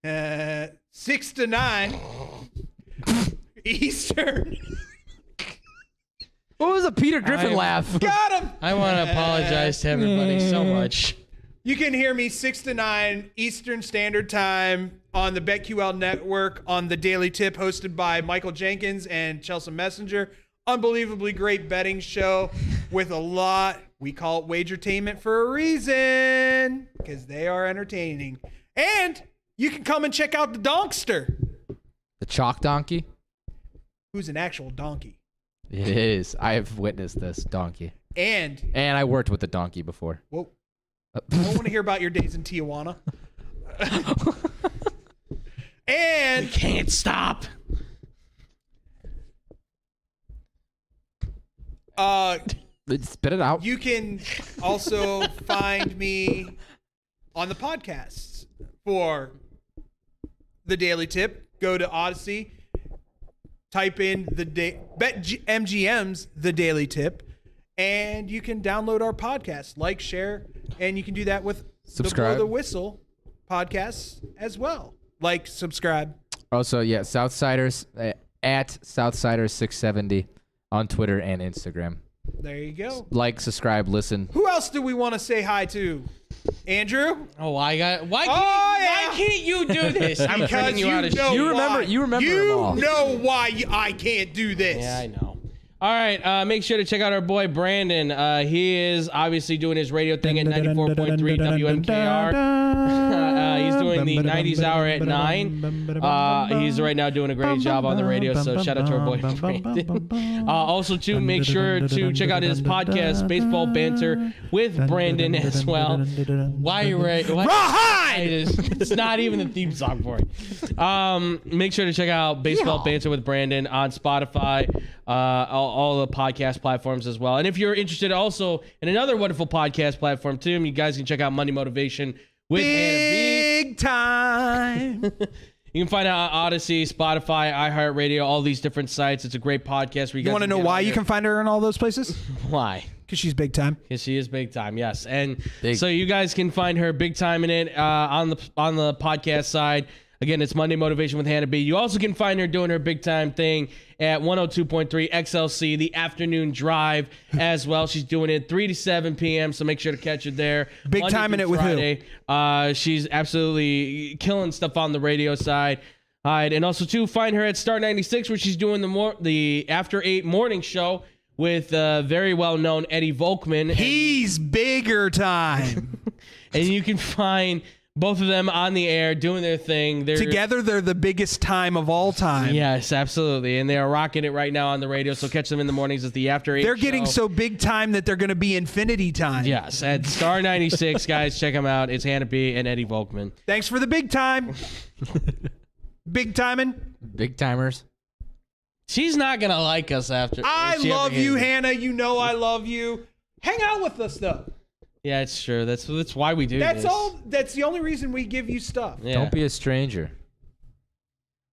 to 9 Eastern. What was a Peter Griffin laugh? Got him. I want to apologize to everybody so much. You can hear me 6 to 9 Eastern Standard Time on the BetQL Network on the Daily Tip, hosted by Michael Jenkins and Chelsea Messenger. Unbelievably great betting show with a lot. We call it Wagertainment for a reason, because they are entertaining. And you can come and check out the Donkster. The chalk donkey? Who's an actual donkey. It is. I have witnessed this donkey. And I worked with the donkey before. Whoa. I don't want to hear about your days in Tijuana. And we can't stop. Spit it out. You can also find me on the podcasts for the Daily Tip. Go to Odyssey, type in BetMGM's The Daily Tip, and you can download our podcast, like, share, and you can do that with Subscribe. the Blow the Whistle podcasts as well. Like, subscribe. Also, yeah, Southsiders at Southsiders670 on Twitter and Instagram. There you go. Like, subscribe, listen. Who else do we want to say hi to? Andrew? Oh, why can't you do this? I'm Because cutting you out of know shit. You remember them all. You know why I can't do this. Yeah, I know. All right, make sure to check out our boy Brandon. He is obviously doing his radio thing at 94.3 WMKR. He's doing the 90s hour at 9. He's right now doing a great job on the radio, so shout out to our boy Brandon. Also, too, make sure to check out his podcast, Baseball Banter with Brandon as well. Why are you right? It's not even the theme song for it. Make sure to check out Baseball Banter with Brandon on Spotify, all the podcast platforms as well. And if you're interested also in another wonderful podcast platform too, you guys can check out Monday Motivation with Hannah B. Big time. You can find it on Odyssey, Spotify, iHeartRadio, all these different sites. It's a great podcast. Where you want to know why you can find her in all those places? Why? Because she's big time. Because she is big time, yes. And so you guys can find her big time in it on the podcast side. Again, it's Monday Motivation with Hannah B. You also can find her doing her big time thing at 102.3 XLC, the afternoon drive as well. She's doing it 3 to 7 p.m., so make sure to catch her there. Big Monday time in through it with Friday. who? She's absolutely killing stuff on the radio side. And also, too, find her at Star 96, where she's doing the After 8 morning show with very well-known Eddie Volkman. He's bigger time. And you can find both of them on the air doing their thing. Together, they're the biggest time of all time. Yes, absolutely. And they are rocking it right now on the radio, so catch them in the mornings at the After 8 They're show. getting so big time that they're going to be infinity time. Yes, at Star 96, guys. Check them out. It's Hannah B. and Eddie Volkman. Thanks for the big time. Big timing. Big timers. She's not going to like us after. I love you, Hannah. You know I love you. Hang out with us, though. Yeah, it's true. That's why we do this. That's the only reason we give you stuff. Yeah. Don't be a stranger.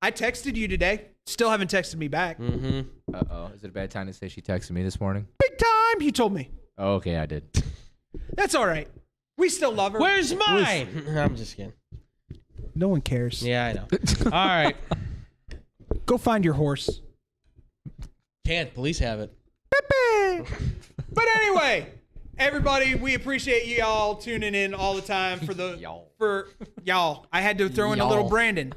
I texted you today. Still haven't texted me back. Mm-hmm. Uh-oh. Is it a bad time to say she texted me this morning? Big time. You told me. Oh, okay, I did. That's all right. We still love her. Where's mine? I'm just kidding. No one cares. Yeah, I know. All right. Go find your horse. Can't. Police have it. But anyway, everybody, we appreciate y'all tuning in all the time for y'all. I had to throw in a little Brandon.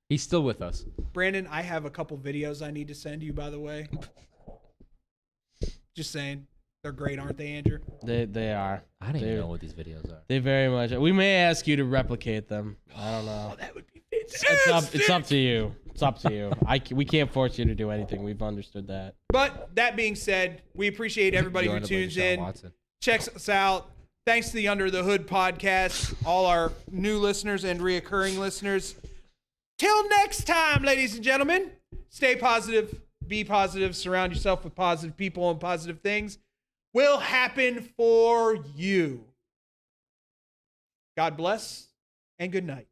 He's still with us. Brandon, I have a couple videos I need to send you, by the way. Just saying. They're great, aren't they, Andrew? They are. I don't even know what these videos are. They very much. We may ask you to replicate them. I don't know. Oh, that would be fantastic. It's up to you. It's up to you. We can't force you to do anything. We've understood that. But that being said, we appreciate everybody who tunes in, checks us out. Thanks to the Under the Hood podcast, all our new listeners and reoccurring listeners. Till next time, ladies and gentlemen, stay positive, be positive, surround yourself with positive people and positive things will happen for you. God bless and good night.